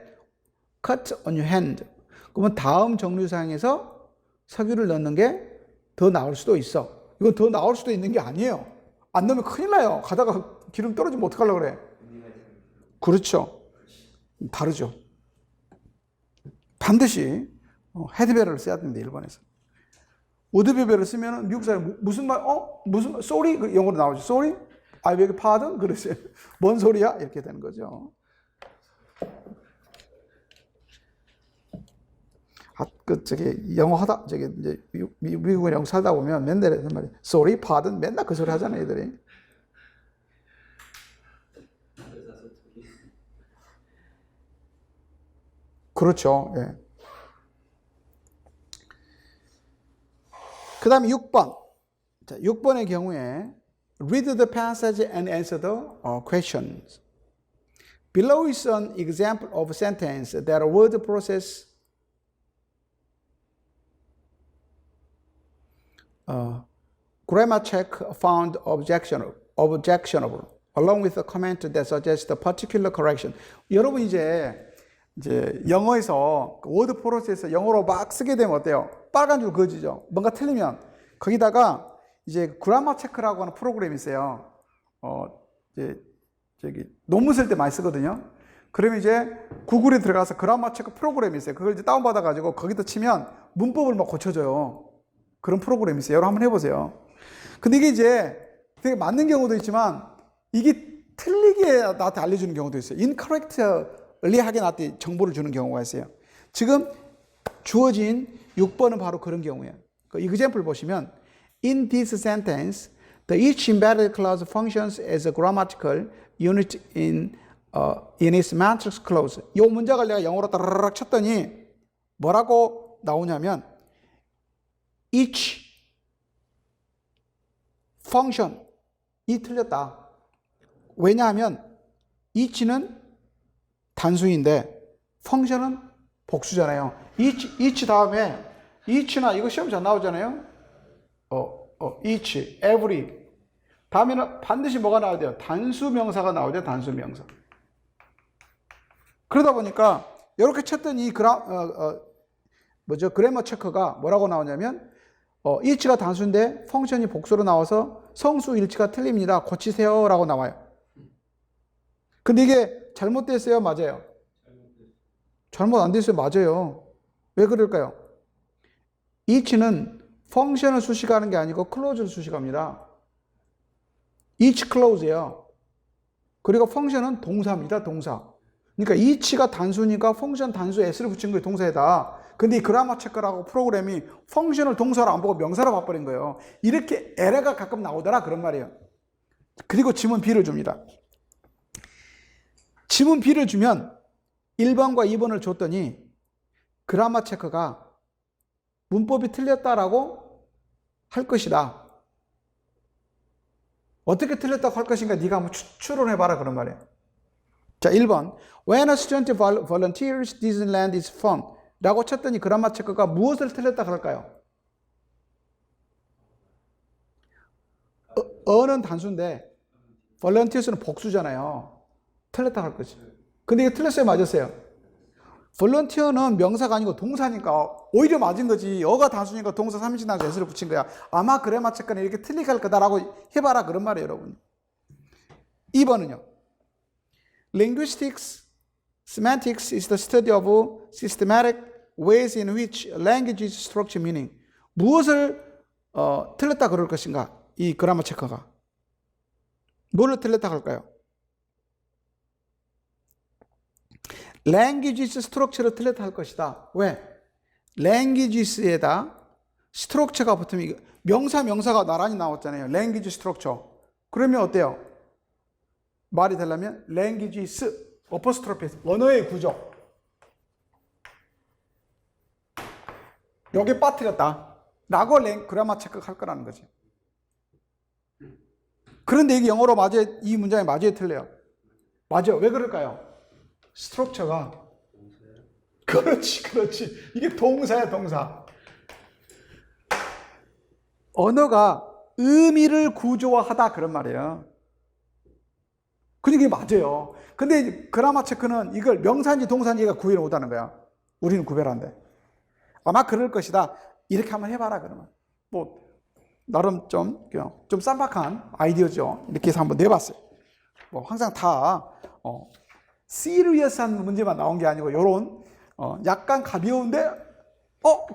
cut on your hand. 그러면 다음 정류장에서 석유를 넣는 게 더 나을 수도 있어. 이건 더 나을 수도 있는 게 아니에요. 안 넣으면 큰일 나요. 가다가 기름 떨어지면 어떡하려고 그래? 그렇죠. 다르죠. 반드시 had better를 써야 됩니다. 1번에서. would be better 쓰면 미국 사람 무슨 말? 무슨 sorry? 그 영어로 나오죠. sorry? I beg pardon? 그러세요. 뭔 소리야? 이렇게 되는 거죠. 영어 하다, 이제 미국에 영어 살다 보면 맨날 하는 말이 sorry, pardon, 맨날 그 소리 하잖아요, 애들이. 그렇죠, 예. 그 다음에 6번. 자, 6번의 경우에 read the passage and answer the questions. Below is an example of a sentence that a word process grammar check found objectionable, along with a comment that suggests a particular correction. 여러분 이제 영어에서 워드 프로세스 영어로 막 쓰게 되면 어때요? 빨간 줄 그어지죠. 뭔가 틀리면 거기다가 이제 그라마 체크라고 하는 프로그램이 있어요. 논문 쓸 때 많이 쓰거든요. 그러면 이제 구글에 들어가서 그라마 체크 프로그램이 있어요. 그걸 이제 다운받아 가지고 거기다 치면 문법을 막 고쳐줘요. 그런 프로그램이 있어요. 여러분 한번 해보세요. 근데 이게 이제 되게 맞는 경우도 있지만 이게 틀리게 나한테 알려주는 경우도 있어요. incorrectly하게 나한테 정보를 주는 경우가 있어요. 지금 주어진 6번은 바로 그런 경우예요. 그 example 보시면 in this sentence, the each embedded clause functions as a grammatical unit in its matrix clause. 이 문장을 내가 영어로 따라락 쳤더니 뭐라고 나오냐면 each function 이 틀렸다. 왜냐하면 each는 단수인데 function은 복수잖아요. each 다음에 each나 이거 시험 잘 나오잖아요. each, every 다음에는 반드시 뭐가 나와야 돼요? 단수 명사가 나와야 돼요. 단수 명사. 그러다 보니까 이렇게 쳤더니 이 그래머 체커가 뭐라고 나오냐면 each가 단수인데 펑션이 복수로 나와서 성수 일치가 틀립니다. 고치세요 라고 나와요. 근데 이게 잘못됐어요? 맞아요? 잘못 안 됐어요? 맞아요. 왜 그럴까요? each는 펑션을 수식하는 게 아니고 클로즈를 수식합니다. each close예요. 그리고 펑션은 동사입니다. 동사. 그러니까 each가 단수니까 펑션 단수에 s를 붙인 게 동사이다. 근데 이 그라마 체커라고 프로그램이 펑션을 동사로 안 보고 명사로 바꿔버린 거예요. 이렇게 에러가 가끔 나오더라 그런 말이에요. 그리고 지문 B를 줍니다. 지문 B를 주면 1번과 2번을 줬더니 그라마 체커가 문법이 틀렸다라고 할 것이다. 어떻게 틀렸다고 할 것인가 네가 한번 추론해봐라 그런 말이에요. 자, 1번 When a student volunteers, Disneyland is fun 라고 쳤더니 그라마 체커가 무엇을 틀렸다고 할까요? 어는 단수인데 volunteers는 복수잖아요. 틀렸다고 할 거지. 근데 이게 틀렸어요? 맞았어요? volunteer는 명사가 아니고 동사니까 오히려 맞은 거지. 어가 단수니까 동사 3인칭 단수 s를 붙인 거야. 아마 그라마 체커는 이렇게 틀리게 할 거다라고 해봐라 그런 말이에요 여러분. 2번은요. Linguistics, semantics is the study of systematic ways in which languages structure meaning. 무엇을 틀렸다 그럴 것인가? 이 그라마 체커가. 뭐를 틀렸다 할까요? languages structure를 틀렸다 할 것이다. 왜? languages에다 structure가 붙으면 명사가 나란히 나왔잖아요. language structure. 그러면 어때요? 말이 되려면 languages, 어퍼스트로피, 언어의 구조. 여기 빠뜨렸다. 라고 그라마 체크를 할 거라는 거지. 그런데 이게 영어로 맞아요? 이 문장이 맞아요? 틀려요? 맞아요. 왜 그럴까요? 스트럭처가 그렇지. 이게 동사야, 동사. 언어가 의미를 구조화하다 그런 말이에요. 그러니까 이게 맞아요. 근데 그라마 체크는 이걸 명사인지 동사인지가 구별을 못하는 거야. 우리는 구별한대. 아마 그럴 것이다. 이렇게 한번 해봐라 그러면. 뭐 나름 좀 쌈박한 아이디어죠. 이렇게 해서 한번 내봤어요. 뭐 항상 다 시리어스한 문제만 나온 게 아니고 요런 약간 가벼운데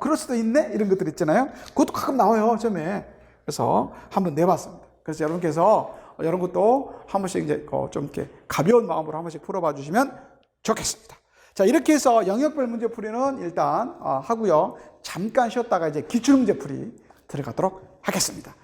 그럴 수도 있네 이런 것들 있잖아요. 그것도 가끔 나와요 처음에. 그래서 한번 내봤습니다. 그래서 여러분께서 이런 것도 한 번씩 이제 좀 이렇게 가벼운 마음으로 한 번씩 풀어봐 주시면 좋겠습니다. 자, 이렇게 해서 영역별 문제풀이는 일단 하고요. 잠깐 쉬었다가 이제 기출문제풀이 들어가도록 하겠습니다.